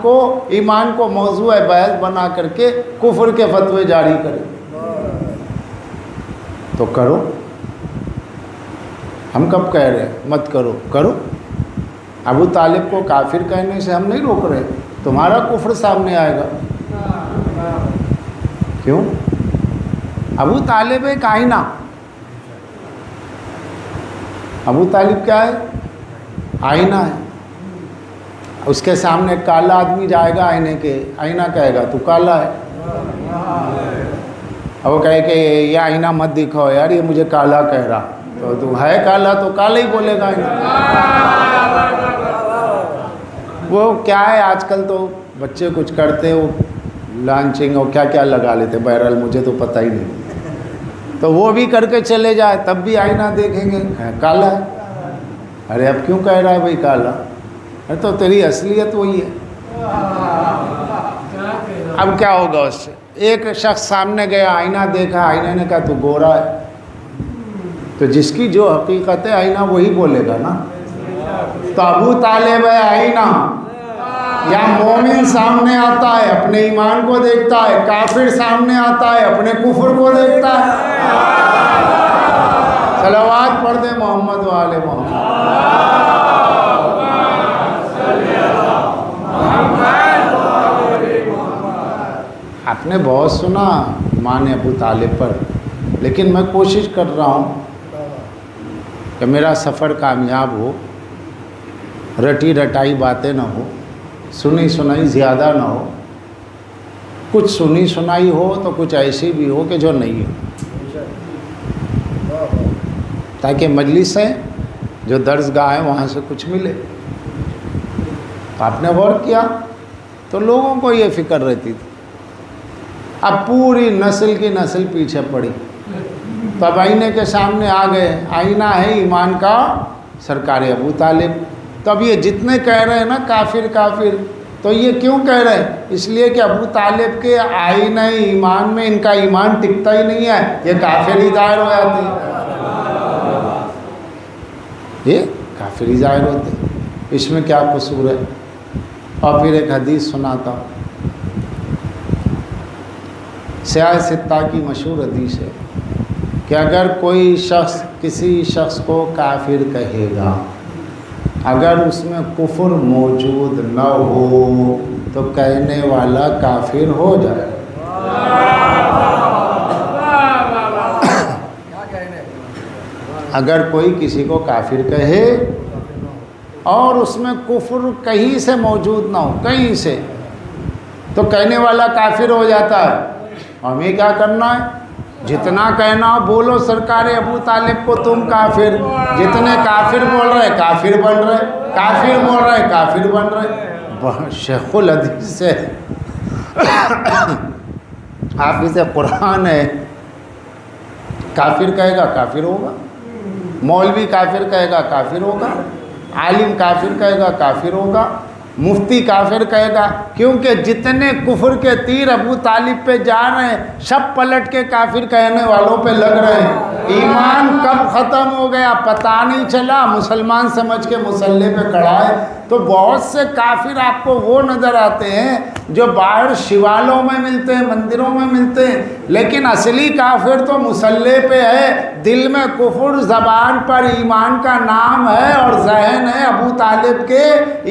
Speaker 1: کو موضوع بحث بنا کر کے کفر کے فتوے جاری کرے. تو کرو، ہم کب کہہ رہے ہیں مت کرو، کرو. ابو طالب کو کافر کہنے سے ہم نہیں روک رہے، تمہارا کفر سامنے آئے گا. کیوں؟ ابو طالب ایک آئینہ. ابو طالب کیا ہے؟ آئینہ ہے. اس کے سامنے ایک کالا آدمی جائے گا آئینے کے، آئینہ کہے گا تو کالا ہے. اب وہ کہے کہ یہ آئینہ مت دکھاؤ یار، یہ مجھے کالا کہہ رہا، تو ہے کالا تو کالا ہی بولے گا. وہ کیا ہے آج کل تو بچے کچھ کرتے، وہ لانچنگ اور کیا کیا لگا لیتے، بہرحال مجھے تو پتہ ہی نہیں. تو وہ بھی کر کے چلے جائے تب بھی آئینہ دیکھیں گے کالا ہے. ارے اب کیوں کہہ رہا ہے بھائی کالا؟ ارے تو تیری اصلیت وہی ہے. اب کیا ہوگا اس سے؟ ایک شخص سامنے گیا، آئینہ دیکھا، آئینے نے کہا تو گورا ہے. تو جس کی جو حقیقت ہے آئینہ وہی بولے گا نا. تو ابو طالب ہے آئینہ. یا مومن سامنے آتا ہے اپنے ایمان کو دیکھتا ہے، کافر سامنے آتا ہے اپنے کفر کو دیکھتا ہے. صلوات پڑھ دے محمد و آل محمد. آپ نے بہت سنا ایمان ابو طالب پر، لیکن میں کوشش کر رہا ہوں کہ میرا سفر کامیاب ہو، رٹی رٹائی باتیں نہ ہو، سنی سنائی زیادہ نہ ہو. کچھ سنی سنائی ہو تو کچھ ایسی بھی ہو کہ جو نہیں ہو، تاکہ مجلسیں جو درسگاہ ہے وہاں سے کچھ ملے. آپ نے غور کیا تو لوگوں کو یہ فکر رہتی تھی. اب پوری نسل کی نسل پیچھے پڑی. تو اب آئینے کے سامنے آ گئے. آئینہ ہے ایمان کا سرکار ابو طالب. تو اب یہ جتنے کہہ رہے ہیں نا کافر کافر، تو یہ کیوں کہہ رہے ہیں؟ اس لیے کہ ابو طالب کے آئینہ ایمان میں ان کا ایمان ٹکتا ہی نہیں ہے، یہ کافر ہی ظاہر ہو جاتے ہیں. یہ کافر ہی ظاہر ہوتے ہیں. اس میں کیا قصور ہے؟ اور پھر ایک حدیث سناتا ہوں. سیاہ ستہ کی مشہور حدیث ہے کہ اگر کوئی شخص کسی شخص کو کافر کہے گا، اگر اس میں کفر موجود نہ ہو تو کہنے والا کافر ہو جائے. اگر کوئی کسی کو کافر کہے اور اس میں کفر کہیں سے موجود نہ ہو، کہیں سے، تو کہنے والا کافر ہو جاتا ہے. ہمیں کیا کرنا ہے؟ جتنا کہنا ہو بولو سرکار ابو طالب کو تم کافر. جتنے کافر بول رہے کافر بن رہے، کافر بول رہے کافر بن رہے. شیخ الحدیث سے حافظ قرآن ہے. کافر کہے گا کافر ہوگا، مولوی کافر کہے گا کافر ہوگا، عالم کافر کہے گا کافر ہوگا، مفتی کافر کہے گا. کیونکہ جتنے کفر کے تیر ابو طالب پہ جا رہے ہیں سب پلٹ کے کافر کہنے والوں پہ لگ رہے ہیں. ایمان کب ختم ہو گیا پتہ نہیں چلا، مسلمان سمجھ کے مسلح پہ کھڑا ہے. تو بہت سے کافر آپ کو وہ نظر آتے ہیں جو باہر شیوالوں میں ملتے ہیں، مندروں میں ملتے ہیں، لیکن اصلی کافر تو مسلح پہ ہے. دل میں کفر، زبان پر ایمان کا نام ہے اور ذہن ہے ابو طالب کے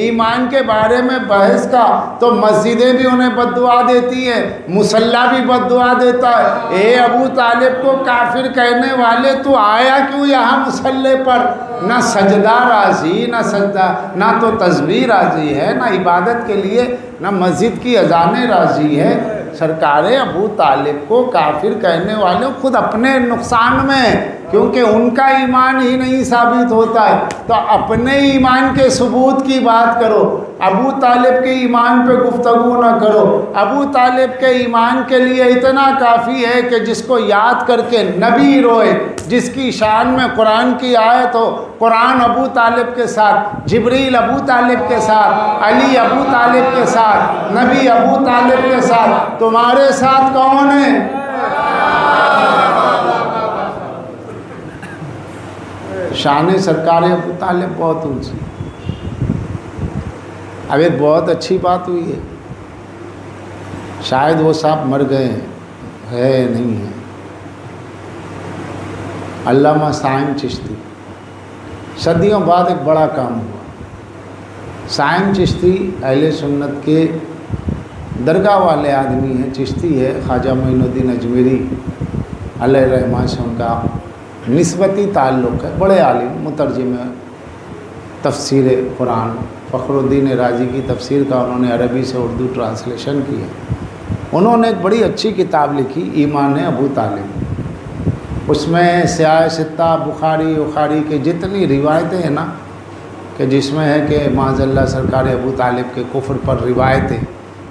Speaker 1: ایمان کے بارے میں بحث کا. تو مسجدیں بھی انہیں بد دعا دیتی ہیں، مسلح بھی بد دعا دیتا ہے. اے ابو طالب کو کافر کہنے والے تو آیا کیوں یہاں مسلح پر؟ نہ سجدہ راضی، نہ سجدہ، نہ تو تسبیح راضی ہے، نہ عبادت کے لیے، نہ مسجد کی اذانیں راضی ہے. سرکار ابو طالب کو کافر کہنے والے خود اپنے نقصان میں، کیونکہ ان کا ایمان ہی نہیں ثابت ہوتا ہے. تو اپنے ایمان کے ثبوت کی بات کرو، ابو طالب کے ایمان پہ گفتگو نہ کرو. ابو طالب کے ایمان کے لیے اتنا کافی ہے کہ جس کو یاد کر کے نبی روئے، جس کی شان میں قرآن کی آیت ہو، قرآن ابو طالب کے ساتھ، جبریل ابو طالب کے ساتھ، علی ابو طالب کے ساتھ، نبی ابو طالب کے ساتھ. تمہارے ساتھ کون ہے؟ شان سرکار ابو طالب بہت اونچی. اب ایک بہت اچھی بات ہوئی ہے، شاید وہ صاحب مر گئے ہیں، ہے نہیں ہے، علامہ سائم چشتی. صدیوں بعد ایک بڑا کام ہوا. سائم چشتی اہل سنت کے درگاہ والے آدمی ہیں، چشتی ہے. خواجہ معین الدین اجمیری علیہ رحمہ سے ان کا نسبتی تعلق ہے. بڑے عالم، مترجم ہے تفسیر قرآن. فخر الدین رازی کی تفسیر کا انہوں نے عربی سے اردو ٹرانسلیشن کی ہے. انہوں نے ایک بڑی اچھی کتاب لکھی، ایمان ابو طالب. اس میں سیاہ ستہ، بخاری کی جتنی روایتیں ہیں نا، کہ جس میں ہے کہ معاذ اللہ سرکار ابو طالب کے کفر پر روایتیں،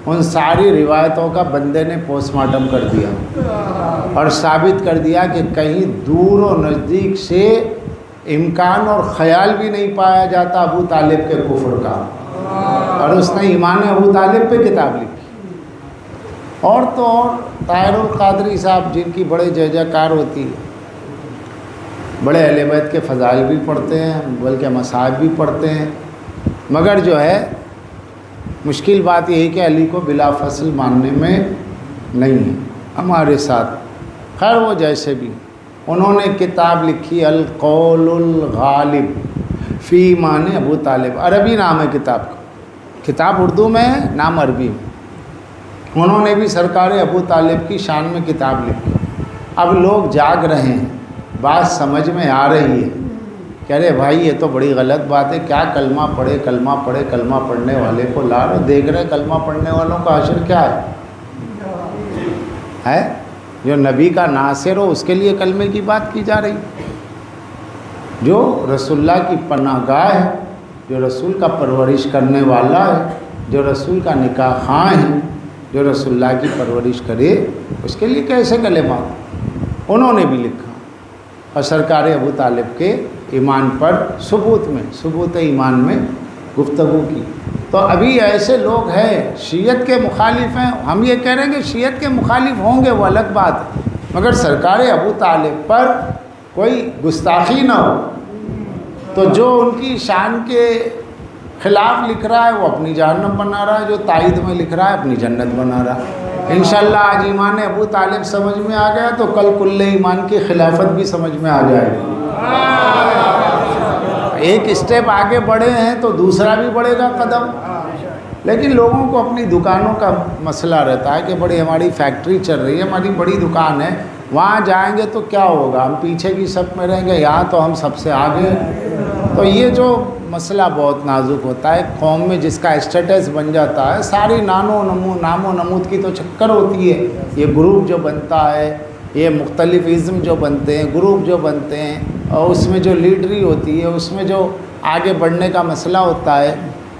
Speaker 1: ان ساری روایتوں کا بندے نے پوسٹ مارٹم کر دیا اور ثابت کر دیا کہ کہیں دور و نزدیک سے امکان اور خیال بھی نہیں پایا جاتا ابو طالب کے کفر کا. اور اس نے ایمان ابو طالب پہ کتاب لکھی. اور تو اور طاہر القادری صاحب، جن کی بڑے جے جےکار ہوتی ہے، بڑے اہل بیت کے فضائل بھی پڑھتے ہیں، بلکہ مصائب بھی پڑھتے ہیں. مگر جو ہے مشکل بات یہی کہ علی کو بلا فصل ماننے میں نہیں ہے ہمارے ساتھ. خیر وہ جیسے بھی، انہوں نے کتاب لکھی القول الغالب فی ایمان ابو طالب. عربی نام ہے کتاب کا، کتاب اردو میں ہے، نام عربی میں. انہوں نے بھی سرکار ابو طالب کی شان میں کتاب لکھی. اب لوگ جاگ رہے ہیں، بات سمجھ میں آ رہی ہے. کہہ رہے بھائی یہ تو بڑی غلط بات ہے، کیا کلمہ پڑھے، کلمہ پڑھنے والے کو لا رہے. دیکھ رہے کلمہ پڑھنے والوں کا حشر کیا ہے؟ جو نبی کا ناصر ہو اس کے لیے کلمے کی بات کی جا رہی. جو رسول اللہ کی پناہ گاہ ہے، جو رسول کا پرورش کرنے والا ہے، جو رسول کا نکاح خواں ہے، جو رسول اللہ کی پرورش کرے، اس کے لیے کیسے کلمہ؟ انہوں نے بھی لکھا اور سرکار ابو طالب کے ایمان پر ثبوت ایمان میں گفتگو کی۔ تو ابھی ایسے لوگ ہیں شیعت کے مخالف ہیں، ہم یہ کہہ رہے ہیں کہ شیعت کے مخالف ہوں گے وہ الگ بات ہے، مگر سرکار ابو طالب پر کوئی گستاخی نہ ہو۔ تو جو ان کی شان کے خلاف لکھ رہا ہے وہ اپنی جہنم بنا رہا ہے، جو تائید میں لکھ رہا ہے اپنی جنت بنا رہا ہے۔ انشاءاللہ آج ایمان ابو طالب سمجھ میں آ گیا تو کل کل ایمان کی خلافت بھی سمجھ میں آ جائے گی۔ ایک اسٹیپ آگے بڑھے ہیں تو دوسرا بھی بڑھے گا قدم۔ لیکن لوگوں کو اپنی دکانوں کا مسئلہ رہتا ہے کہ بڑی ہماری فیکٹری چل رہی ہے، ہماری بڑی دکان ہے، وہاں جائیں گے تو کیا ہوگا، ہم پیچھے کی صف میں رہیں گے، یہاں تو ہم سب سے آگے ہیں۔ تو یہ جو مسئلہ بہت نازک ہوتا ہے قوم میں، جس کا اسٹیٹس بن جاتا ہے، ساری نام و نمود کی تو چکر ہوتی ہے۔ یہ گروپ جو بنتا ہے، یہ مختلف ازم جو بنتے ہیں، گروپ جو بنتے ہیں، اور اس میں جو لیڈری ہوتی ہے، اس میں جو آگے بڑھنے کا مسئلہ ہوتا ہے،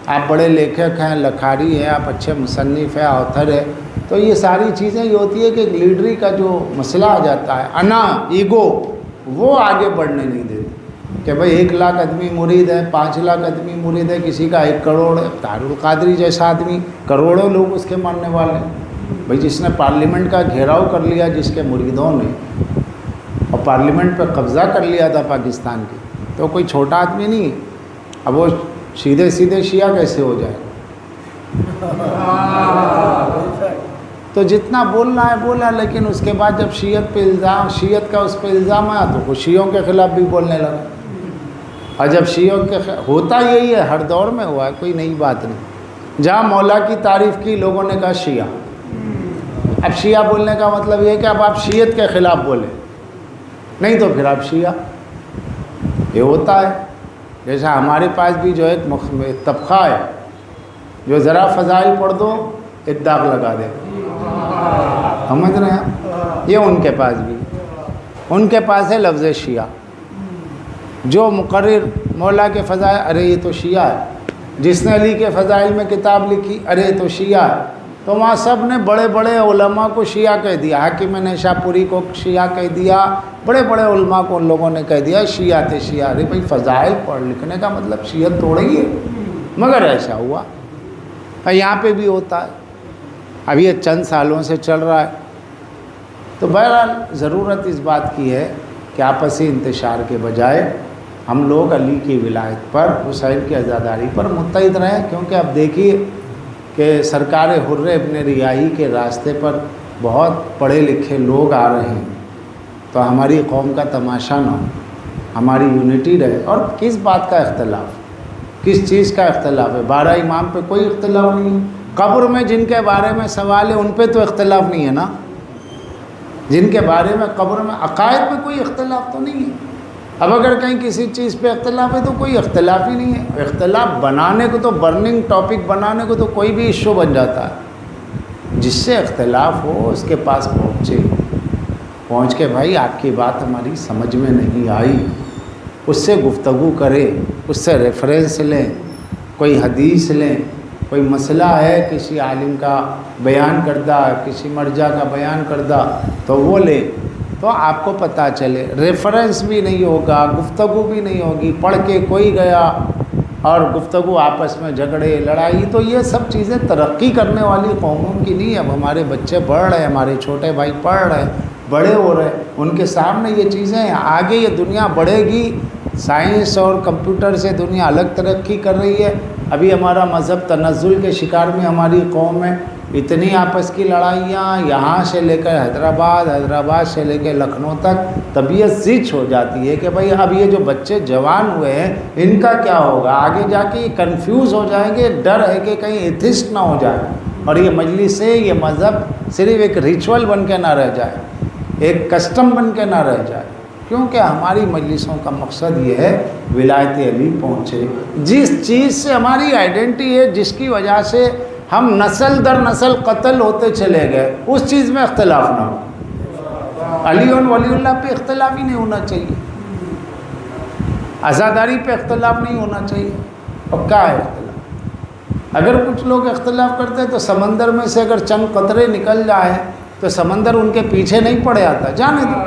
Speaker 1: آپ بڑے لیکھک ہیں، لکھاری ہیں، آپ اچھے مصنف ہیں، آتھر ہیں، تو یہ ساری چیزیں یہ ہوتی ہے کہ لیڈری کا جو مسئلہ آ جاتا ہے، انا ایگو، وہ آگے بڑھنے نہیں دیتے کہ بھئی 1 لاکھ آدمی مرید ہے، 5 لاکھ آدمی مرید ہے، کسی کا 1 کروڑ ہے۔ طاہر القادری جیسا آدمی، کروڑوں لوگ اس کے ماننے والے ہیں بھئی، جس نے پارلیمنٹ کا گھیراؤ کر لیا جس کے مریدوں نے، اور پارلیمنٹ پہ قبضہ کر لیا تھا پاکستان کی، تو کوئی چھوٹا آدمی نہیں ہے۔ اب وہ سیدھے شیعہ کیسے ہو جائے؟ تو جتنا بولنا ہے بولا، لیکن اس کے بعد جب شیعت کا اس پہ الزام آیا تو وہ شیعوں کے خلاف بھی بولنے لگا۔ اور جب شیعوں کے ہوتا یہی ہے، ہر دور میں ہوا ہے، کوئی نئی بات نہیں۔ جہاں مولا کی تعریف کی لوگوں نے کہا شیعہ۔ اب شیعہ بولنے کا مطلب یہ ہے کہ اب آپ شیعت کے خلاف بولیں، نہیں تو پھر آپ شیعہ۔ یہ ہوتا ہے، جیسا ہمارے پاس بھی جو ایک طبقہ ہے جو ذرا فضائل پڑھ دو ایک داغ لگا دے، سمجھ رہے ہیں؟ یہ ان کے پاس بھی، ان کے پاس ہے لفظ شیعہ۔ جو مقرر مولا کے فضائل، ارے یہ تو شیعہ ہے۔ جس نے علی کے فضائل میں کتاب لکھی، ارے یہ تو شیعہ ہے۔ تو وہاں سب نے بڑے بڑے علماء کو شیعہ کہہ دیا، حاکم نیشاپوری کو شیعہ کہہ دیا، بڑے بڑے علماء کو ان لوگوں نے کہہ دیا شیعہ تھے شیعہ۔ ارے بھائی فضائل پڑھ لکھنے کا مطلب شیعت توڑ ہی ہے، مگر ایسا ہوا۔ یہاں پہ بھی ہوتا ہے، اب یہ چند سالوں سے چل رہا ہے۔ تو بہرحال ضرورت اس بات کی ہے کہ آپسی انتشار کے بجائے ہم لوگ علی کی ولایت پر، حسین کی عزاداری پر متحد رہیں، کیونکہ اب دیکھیے کہ سرکار حر ابن ریائی کے راستے پر بہت پڑھے لکھے لوگ آ رہے ہیں، تو ہماری قوم کا تماشا نہ ہو، ہماری یونٹی رہے۔ اور کس بات کا اختلاف، کس چیز کا اختلاف ہے؟ 12 امام پہ کوئی اختلاف نہیں ہے۔ قبر میں جن کے بارے میں سوال ہے ان پہ تو اختلاف نہیں ہے نا، جن کے بارے میں قبر میں عقائد میں کوئی اختلاف تو نہیں ہے۔ اب اگر کہیں کسی چیز پہ اختلاف ہے تو کوئی اختلاف ہی نہیں ہے۔ اختلاف بنانے کو تو، برننگ ٹاپک بنانے کو تو کوئی بھی ایشو بن جاتا ہے۔ جس سے اختلاف ہو اس کے پاس پہنچ کے بھائی آپ کی بات ہماری سمجھ میں نہیں آئی، اس سے گفتگو کرے، اس سے ریفرنس لیں، کوئی حدیث لیں، کوئی مسئلہ ہے کسی عالم کا بیان کردہ، کسی مرجع کا بیان کردہ تو وہ لے، تو آپ کو پتہ چلے۔ ریفرنس بھی نہیں ہوگا، گفتگو بھی نہیں ہوگی، پڑھ کے کوئی گیا اور گفتگو آپس میں جھگڑے لڑائی، تو یہ سب چیزیں ترقی کرنے والی قوموں کی نہیں۔ اب ہمارے بچے پڑھ رہے ہیں، ہمارے چھوٹے بھائی پڑھ رہے ہیں، بڑے ہو رہے ہیں، ان کے سامنے یہ چیزیں ہیں۔ آگے یہ دنیا بڑھے گی، سائنس اور کمپیوٹر سے دنیا الگ ترقی کر رہی ہے۔ ابھی ہمارا مذہب تنزل کے شکار میں ہماری قوم ہے، اتنی آپس کی لڑائیاں، یہاں سے لے کر حیدرآباد سے لے کے لکھنؤ تک طبیعت زچ ہو جاتی ہے کہ بھائی اب یہ جو بچے جوان ہوئے ہیں ان کا کیا ہوگا، آگے جا کے یہ کنفیوز ہو جائیں گے، ڈر ہے کہ کہیں ایتھسٹ نہ ہو جائے اور یہ مجلس سے یہ مذہب صرف ایک ریچول بن کے نہ رہ جائے، ایک کسٹم بن کے نہ رہ جائے، کیونکہ ہماری مجلسوں کا مقصد یہ ہے ولایت علی پہنچے۔ جس چیز سے ہماری آئیڈینٹی ہے، جس کی وجہ سے ہم نسل در نسل قتل ہوتے چلے گئے، اس چیز میں اختلاف نہ ہو۔ علی اور ولی اللہ پہ اختلاف ہی نہیں ہونا چاہیے۔ عزاداری پہ اختلاف نہیں ہونا چاہیے. اور کیا ہے اختلاف؟ اگر کچھ لوگ اختلاف کرتے ہیں تو سمندر میں سے اگر چند قطرے نکل جائیں تو سمندر ان کے پیچھے نہیں پڑ جاتا، جانے دو.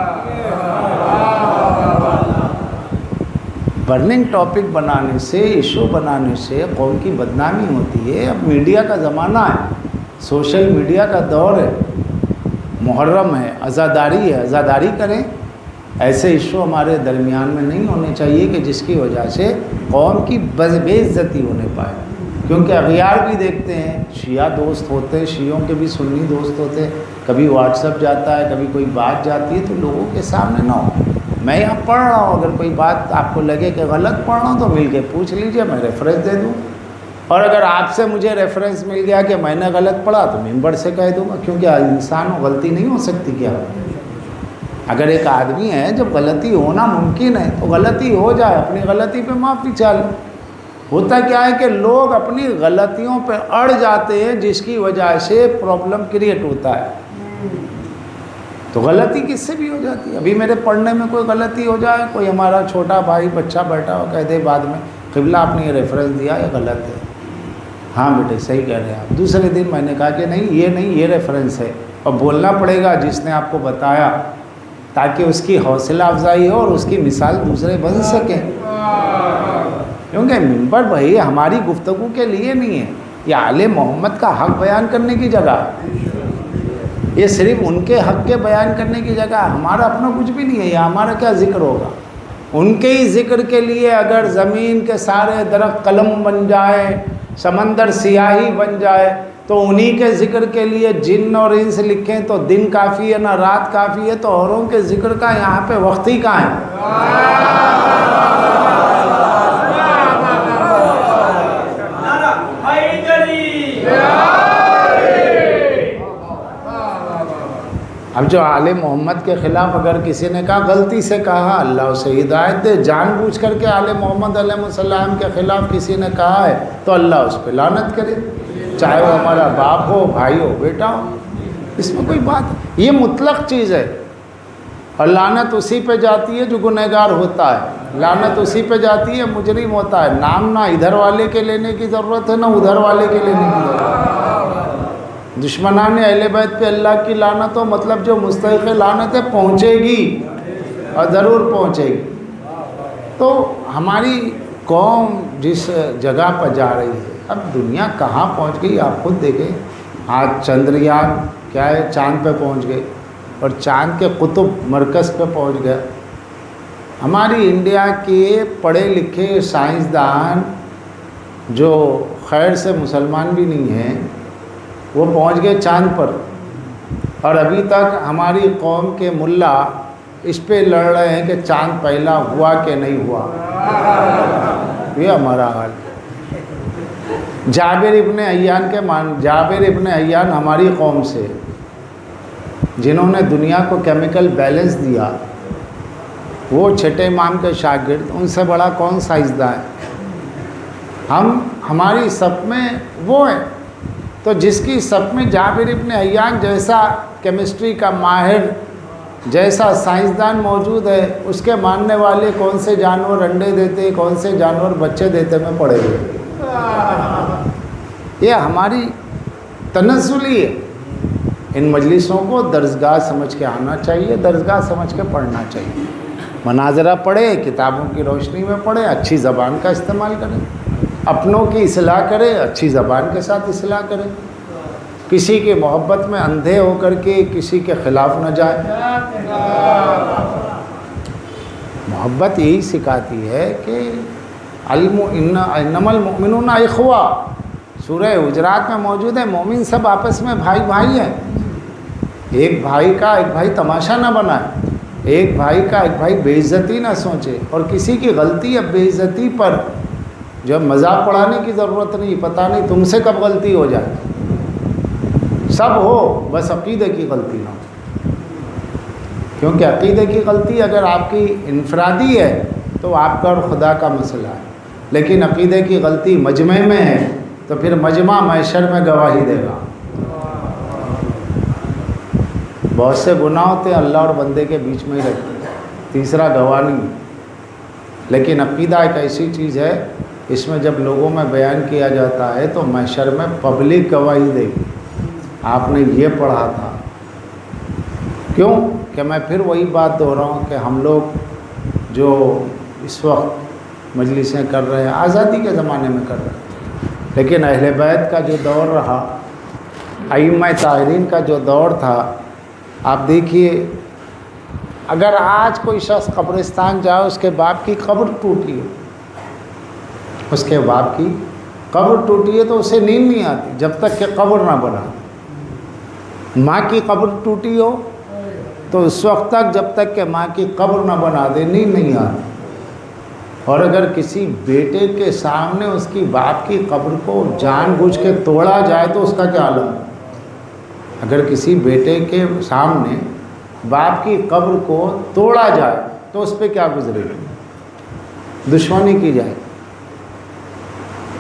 Speaker 1: برننگ ٹاپک بنانے سے، ایشو بنانے سے قوم کی بدنامی ہوتی ہے. اب میڈیا کا زمانہ ہے، سوشل میڈیا کا دور ہے، محرم ہے، عزاداری ہے، عزاداری کریں. ایسے ایشو ہمارے درمیان میں نہیں ہونے چاہیے کہ جس کی وجہ سے قوم کی بے عزتی ہونے پائے. کیونکہ اغیار بھی دیکھتے ہیں، شیعہ دوست ہوتے ہیں، شیعوں کے بھی سنی دوست ہوتے ہیں، کبھی واٹس ایپ جاتا ہے، کبھی کوئی بات جاتی ہے تو لوگوں کے سامنے نہ ہو. میں یہاں پڑھ رہا ہوں، اگر کوئی بات آپ کو لگے کہ غلط پڑھ رہا ہوں تو مل کے پوچھ لیجئے، میں ریفرنس دے دوں. اور اگر آپ سے مجھے ریفرنس مل گیا کہ میں نے غلط پڑھا تو ممبر سے کہہ دوں گا، کیونکہ انسان غلطی نہیں ہو سکتی. کیا اگر ایک آدمی ہے جب غلطی ہونا ممکن ہے تو غلطی ہو جائے، اپنی غلطی پہ معافی چاہیے. ہوتا کیا ہے کہ لوگ اپنی غلطیوں پہ اڑ جاتے ہیں جس کی وجہ سے پرابلم کریٹ ہوتا ہے. تو غلطی کس سے بھی ہو جاتی ہے. ابھی میرے پڑھنے میں کوئی غلطی ہو جائے، کوئی ہمارا چھوٹا بھائی بچہ بیٹھا ہو کہہ دے بعد میں قبلہ آپ نے یہ ریفرنس دیا یہ غلط ہے. ہاں بیٹے صحیح کہہ رہے ہیں آپ. دوسرے دن میں نے کہا کہ نہیں یہ ریفرنس ہے، اور بولنا پڑے گا جس نے آپ کو بتایا، تاکہ اس کی حوصلہ افزائی ہو اور اس کی مثال دوسرے بن سکیں. کیونکہ ممبر بھائی ہماری گفتگو کے لیے نہیں ہے، یہ آل محمد کا حق بیان کرنے کی جگہ ہے. یہ صرف ان کے حق کے بیان کرنے کی جگہ ہے. ہمارا اپنا کچھ بھی نہیں ہے. یہ ہمارا کیا ذکر ہوگا؟ ان کے ہی ذکر کے لیے اگر زمین کے سارے درخت قلم بن جائے، سمندر سیاہی بن جائے، تو انہی کے ذکر کے لیے جن اور انس لکھیں تو دن کافی ہے نہ رات کافی ہے. تو اوروں کے ذکر کا یہاں پہ وقت ہی کہاں ہے؟ اب جو آل محمد کے خلاف اگر کسی نے کہا، غلطی سے کہا، اللہ اسے ہدایت دے. جان بوجھ کر کے آل محمد علیہ السلام کے خلاف کسی نے کہا ہے تو اللہ اس پہ لعنت کرے، چاہے وہ ہمارا باپ ہو، بھائی ہو، بیٹا ہو. اس میں کوئی بات، یہ مطلق چیز ہے. اور لعنت اسی پہ جاتی ہے جو گنہگار ہوتا ہے، لعنت اسی پہ جاتی ہے مجرم ہوتا ہے. نام نہ ادھر والے کے لینے کی ضرورت ہے نہ ادھر والے کے لینے کی ضرورت ہے. دشمنان اہل بیت پہ اللہ کی لعنت ہو، مطلب جو مستحق لعنت ہے پہنچے گی اور ضرور پہنچے گی. تو ہماری قوم جس جگہ پر جا رہی ہے، اب دنیا کہاں پہنچ گئی آپ خود دیکھیں. آج چندریان کیا ہے، چاند پہ پہنچ گئے، اور چاند کے قطب مرکز پہ پہنچ گیا. ہماری انڈیا کے پڑھے لکھے سائنسدان جو خیر سے مسلمان بھی نہیں ہیں، وہ پہنچ گئے چاند پر. اور ابھی تک ہماری قوم کے ملا اس پہ لڑ رہے ہیں کہ چاند پہلا ہوا کہ نہیں ہوا. یہ ہمارا حال. جابر ابن حیان ہماری قوم سے، جنہوں نے دنیا کو کیمیکل بیلنس دیا، وہ چھٹے امام کے شاگرد، ان سے بڑا کون سائنسداں ہے؟ ہماری صف میں وہ ہے. تو جس کی صف میں جابر ابن حیان جیسا کیمسٹری کا ماہر، جیسا سائنسدان موجود ہے، اس کے ماننے والے کون سے جانور انڈے دیتے، کون سے جانور بچے دیتے میں پڑے ہوئے. یہ ہماری تنزلی ہے. ان مجلسوں کو درسگاہ سمجھ کے آنا چاہیے، درسگاہ سمجھ کے پڑھنا چاہیے. مناظرہ پڑھے، کتابوں کی روشنی میں پڑھے، اچھی زبان کا استعمال کریں، اپنوں کی اصلاح کرے، اچھی زبان کے ساتھ اصلاح کرے. کسی کی محبت میں اندھے ہو کر کے کسی کے خلاف نہ جائے. محبت یہی سکھاتی ہے کہ انما المؤمنون اخوہ، سورہ حجرات میں موجود ہے. مومن سب آپس میں بھائی بھائی ہیں. ایک بھائی کا ایک بھائی تماشا نہ بنائے، ایک بھائی کا ایک بھائی بے عزتی نہ سوچے. اور کسی کی غلطی یا بے عزتی پر جو مذاق اڑانے کی ضرورت نہیں. پتہ نہیں تم سے کب غلطی ہو جائے. سب ہو، بس عقیدے کی غلطی نہ ہو. کیونکہ عقیدے کی غلطی اگر آپ کی انفرادی ہے تو آپ کا اور خدا کا مسئلہ ہے. لیکن عقیدے کی غلطی مجمع میں ہے تو پھر مجمع محشر میں گواہی دے گا. بہت سے گناہ ہوتے ہیں اللہ اور بندے کے بیچ میں ہی رہتے ہیں، تیسرا گواہ نہیں. لیکن عقیدہ ایک ایسی چیز ہے، اس میں جب لوگوں میں بیان کیا جاتا ہے تو محشر میں پبلک گواہی دے گی، آپ نے یہ پڑھا تھا۔ کیوں کہ میں پھر وہی بات دہراؤں کہ ہم لوگ جو اس وقت مجلسیں کر رہے ہیں آزادی کے زمانے میں کر رہے ہیں، لیکن اہل بیت کا جو دور رہا، ائمہ طاہرین کا جو دور تھا، آپ دیکھیے اگر آج کوئی شخص قبرستان جائے اس کے باپ کی قبر ٹوٹی ہے، اس کے باپ کی قبر ٹوٹی ہے تو اسے نیند نہیں آتی جب تک کہ قبر نہ بنا۔ ماں کی قبر ٹوٹی ہو تو اس وقت تک جب تک کہ ماں کی قبر نہ بنا دے نیند نہیں آتی۔ اور اگر کسی بیٹے کے سامنے اس کی باپ کی قبر کو جان بوجھ کے توڑا جائے تو اس کا کیا عالم ہے؟ اگر کسی بیٹے کے سامنے باپ کی قبر کو توڑا جائے تو اس پہ کیا گزرے گی؟ دشمنی کی جائے۔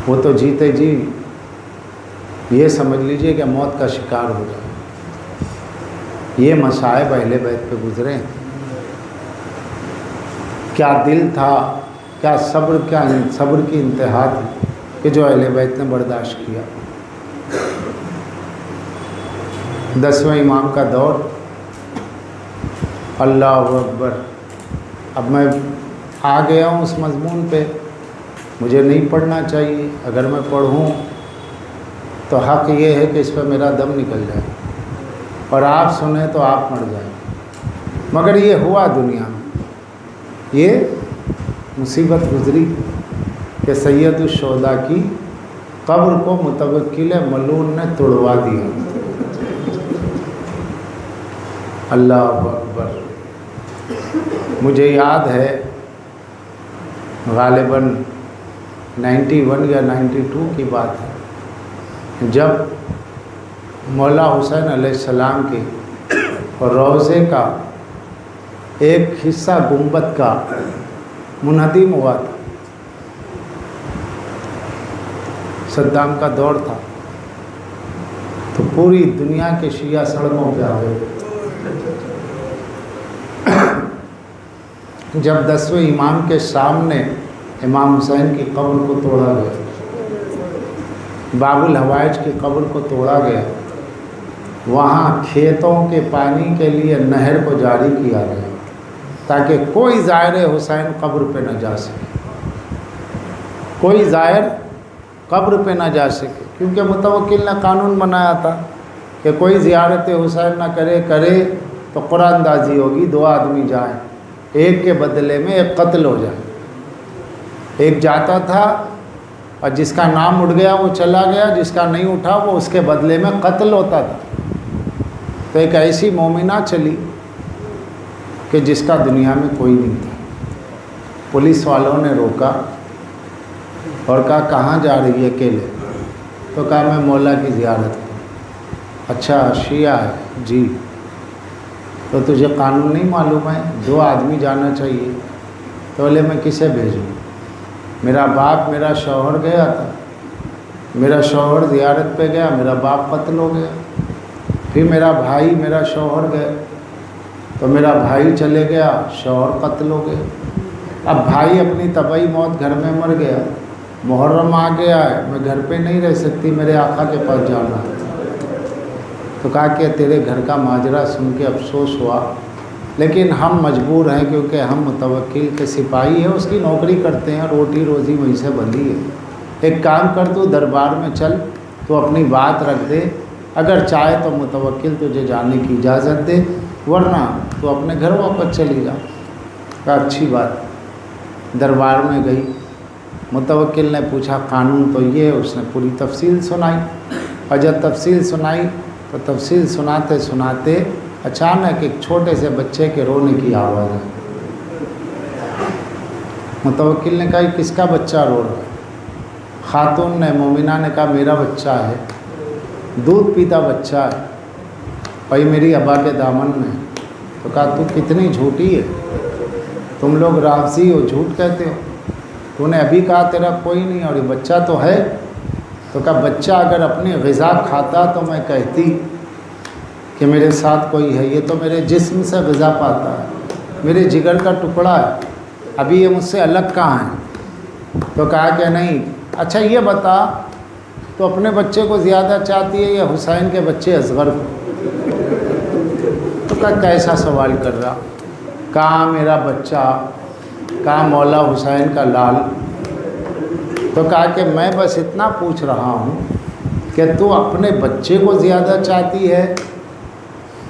Speaker 1: وہ تو جیتے جی یہ سمجھ لیجئے کہ موت کا شکار ہو جائے۔ یہ مصائب اہل بیت پہ گزرے ہیں۔ کیا دل تھا، کیا صبر کی انتہا تھی کہ جو اہل بیت نے برداشت کیا۔ 10ویں امام کا دور، اللہ اکبر۔ اب میں آ گیا ہوں اس مضمون پہ، مجھے نہیں پڑھنا چاہیے، اگر میں پڑھوں تو حق یہ ہے کہ اس پہ میرا دم نکل جائے اور آپ سنیں تو آپ مر جائیں، مگر یہ ہوا دنیا میں، یہ مصیبت گزری کہ سید الشہداء کی قبر کو متوکل ملعون نے توڑوا دیا۔ اللہ اکبر۔ مجھے یاد ہے غالباً 91 یا 92 کی بات ہے، جب مولا حسین علیہ السلام کے روضے کا ایک حصہ گنبد کا منہدم ہوا تھا۔ صدام کا دور تھا تو پوری دنیا کے شیعہ سڑکوں پہ آ گئے۔ جب 10ویں امام کے سامنے امام حسین کی قبر کو توڑا گیا، باب الحوائج کی قبر کو توڑا گیا، وہاں کھیتوں کے پانی کے لیے نہر کو جاری کیا گیا تاکہ کوئی زائر حسین قبر پہ نہ جا سکے، کوئی زائر قبر پہ نہ جا سکے، کیونکہ متوکل نے قانون بنایا تھا کہ کوئی زیارت حسین نہ کرے تو قرآن دازی ہوگی، 2 آدمی جائیں، ایک کے بدلے میں ایک قتل ہو جائے۔ ایک جاتا تھا اور جس کا نام اٹھ گیا وہ چلا گیا، جس کا نہیں اٹھا وہ اس کے بدلے میں قتل ہوتا تھا۔ تو ایک ایسی مومنہ چلی کہ جس کا دنیا میں کوئی نہیں تھا۔ پولیس والوں نے روکا اور کہا کہاں جا رہی ہے اکیلے؟ تو کہا میں مولا کی زیارت کو۔ اچھا شیعہ ہے؟ جی۔ تو تجھے قانون نہیں معلوم ہے 2 آدمی جانا چاہیے؟ تو بولے میں کسے بھیجوں؟ میرا باپ میرا شوہر گیا تھا، میرا شوہر زیارت پہ گیا، میرا باپ قتل ہو گیا، پھر میرا بھائی میرا شوہر گئے تو میرا بھائی چلے گیا، شوہر قتل ہو گیا، اب بھائی اپنی طبعی موت گھر میں مر گیا، محرم آ گیا ہے، میں گھر پہ نہیں رہ سکتی، میرے آقا کے پاس جانا ہے۔ تو کہا کہ تیرے گھر کا ماجرا سن کے افسوس ہوا، لیکن ہم مجبور ہیں کیونکہ ہم متوکل کے سپاہی ہیں، اس کی نوکری کرتے ہیں، روٹی روزی وہیں سے بندھی ہے۔ ایک کام کر، تو دربار میں چل، تو اپنی بات رکھ دے، اگر چاہے تو متوکل تجھے جانے کی اجازت دے، ورنہ تو اپنے گھر واپس چلی جا۔ کہا اچھی بات۔ دربار میں گئی، متوکل نے پوچھا قانون تو یہ ہے، اس نے پوری تفصیل سنائی، اور جب تفصیل سنائی تو تفصیل سناتے سناتے اچانک ایک چھوٹے سے بچے کے رونے کی آواز آئی۔ متوکل نے کہا یہ کس کا بچہ رو رہا ہے؟ خاتون نے مومنہ نے کہا میرا بچہ ہے، دودھ پیتا بچہ ہے، بھائی میری ابا کے دامن میں۔ تو کہا تو کتنی جھوٹی ہے، تم لوگ رافضی ہو، جھوٹ کہتے ہو، تو نے ابھی کہا تیرا کوئی نہیں اور یہ بچہ تو ہے۔ تو کہا بچہ اگر اپنی غذا کھاتا تو میں کہتی کہ میرے ساتھ کوئی ہے، یہ تو میرے جسم سے غذا پاتا ہے، میرے جگر کا ٹکڑا ہے، ابھی یہ مجھ سے الگ کہاں ہیں؟ تو کہا کہ نہیں. اچھا یہ بتا تو اپنے بچے کو زیادہ چاہتی ہے یا حسین کے بچے اصغر کو؟ تو کہا کیسا سوال کر رہا؟ کہاں میرا بچہ، کہاں مولا حسین کا لال. تو کہا کہ میں بس اتنا پوچھ رہا ہوں کہ تو اپنے بچے کو زیادہ چاہتی ہے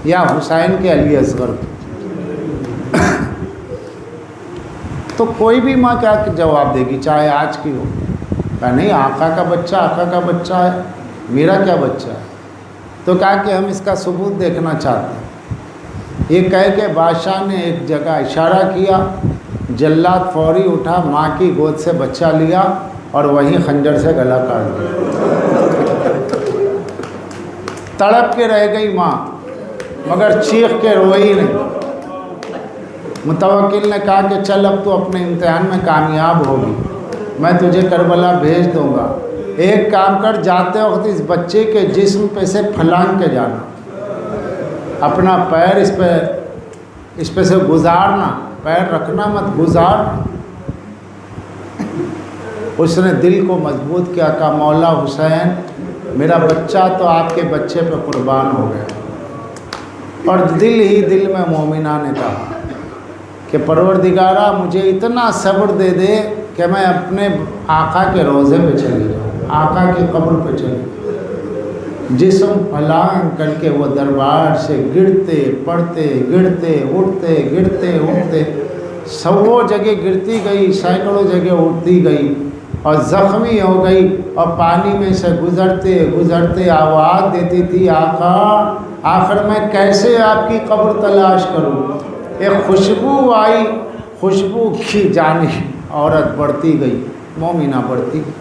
Speaker 1: یا حسین کے علی اصغر کو؟ تو کوئی بھی ماں کیا جواب دے گی، چاہے آج کی ہو. کہا نہیں، آقا کا بچہ آقا کا بچہ ہے، میرا کیا بچہ ہے. تو کہا کہ ہم اس کا ثبوت دیکھنا چاہتے ہیں. یہ کہہ کے بادشاہ نے ایک جگہ اشارہ کیا، جلاد فوری اٹھا، ماں کی گود سے بچہ لیا اور وہیں خنجر سے گلا کاٹ دیا. تڑپ کے رہ گئی ماں، مگر چیخ کے روئی نہیں. متوکل نے کہا کہ چل اب تو اپنے امتحان میں کامیاب ہوگی، میں تجھے کربلا بھیج دوں گا. ایک کام کر، جاتے وقت اس بچے کے جسم پہ سے پھلانگ کے جانا، اپنا پیر اس پہ سے گزارنا، پیر رکھنا مت، گزارنا. اس نے دل کو مضبوط کیا، کہا مولا حسین میرا بچہ تو آپ کے بچے پہ قربان ہو گیا. اور دل ہی دل میں مومنہ نے کہا کہ پروردگارہ مجھے اتنا صبر دے دے کہ میں اپنے آقا کے روضے پہ چلی جاؤں، آقا کی قبر پہ چلی جاؤں. جسم پھلانگ کر کے وہ دربار سے گرتے پڑتے، گرتے اٹھتے، گرتے اٹھتے، سو جگہ گرتی گئی، سینکڑوں جگہ اٹھتی گئی اور زخمی ہو گئی. اور پانی میں سے گزرتے گزرتے آواز دیتی تھی، آقا آخر میں کیسے آپ کی قبر تلاش کروں. ایک خوشبو آئی، خوشبو کی جانب عورت بڑھتی گئی، مومنہ بڑھتی گئی.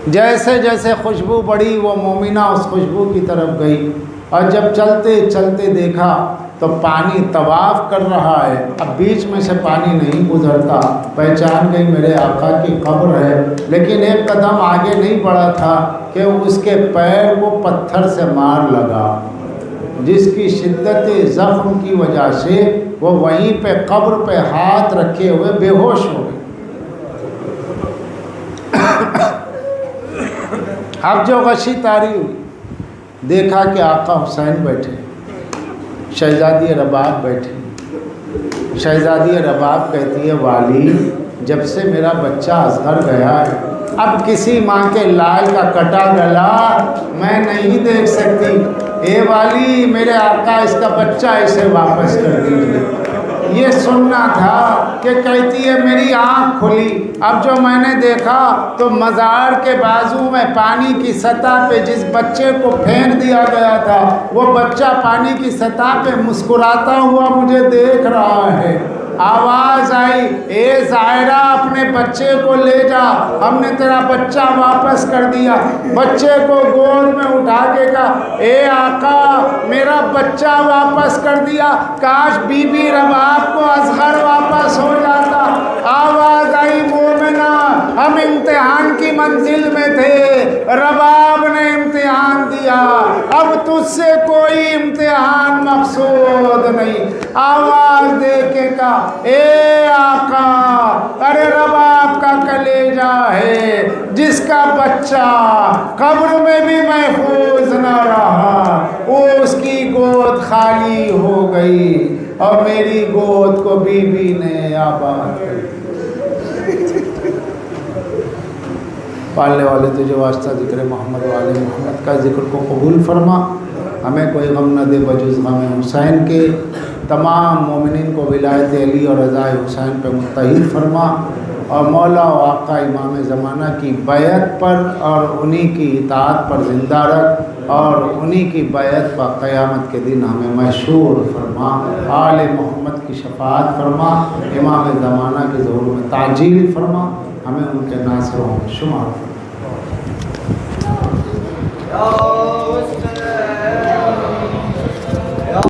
Speaker 1: جیسے جیسے خوشبو بڑھی وہ مومنہ اس خوشبو کی طرف گئی. اور جب چلتے چلتے دیکھا تو پانی طواف کر رہا ہے، اب بیچ میں سے پانی نہیں گزرتا. پہچان گئی میرے آقا کی قبر ہے، لیکن ایک قدم آگے نہیں بڑھا تھا کہ اس کے پیر کو پتھر سے مار لگا، جس کی شدت زخم کی وجہ سے وہ وہیں پہ قبر پہ ہاتھ رکھے ہوئے بے ہوش ہو گئے. اب جو غشی طاری ہوئی، دیکھا کہ آقا حسین بیٹھے، شہزادی رباب بیٹھی. شہزادی رباب کہتی ہے والی جب سے میرا بچہ اصغر گیا ہے اب کسی ماں کے لال کا کٹا گلا میں نہیں دیکھ سکتی. اے والی میرے آقا اس کا بچہ اسے واپس کر دیجیے. یہ سننا تھا کہ کہتی ہے میری آنکھ کھلی. اب جو میں نے دیکھا تو مزار کے بازو میں پانی کی سطح پہ جس بچے کو پھینک دیا گیا تھا وہ بچہ پانی کی سطح پہ مسکراتا ہوا مجھے دیکھ رہا ہے. آواز آئی، اے زائرہ اپنے بچے کو لے جا، ہم نے تیرا بچہ واپس کر دیا. بچے کو گود میں اٹھا کے کہا اے آقا میرا بچہ واپس کر دیا، کاش بی بی رباب کو اصغر واپس ہو جاتا. آواز آئی مومنہ ہم امتحان کی منزل میں تھے، رباب نے امتحان دیا، اب تجھ سے کوئی امتحان مقصود نہیں. آواز دے کے کہا اے آقا ارے رباب کا کلیجہ ہے جس کا بچہ قبر میں بھی محفوظ نہ رہا، وہ اس کی گود خالی ہو گئی اور میری گود کو بی بی نے آباد کر دیا. پالنے والے تجھے واسطہ ذکر محمد والے محمد کا ذکر کو قبول فرما، ہمیں کوئی غم نہ دے بجز غم حسین کے. تمام مومنین کو ولایت علی اور رضا حسین پہ متحد فرما، اور مولا و آقا امام زمانہ کی بیعت پر اور انہی کی اطاعت پر زندہ رکھ، اور انہی کی بیعت پر قیامت کے دن ہمیں مشہور فرما. آل محمد کی شفاعت فرما، امام زمانہ کے ظہور میں تعجیل فرما، ہمیں ان کے ناصروں میں شمار فرما.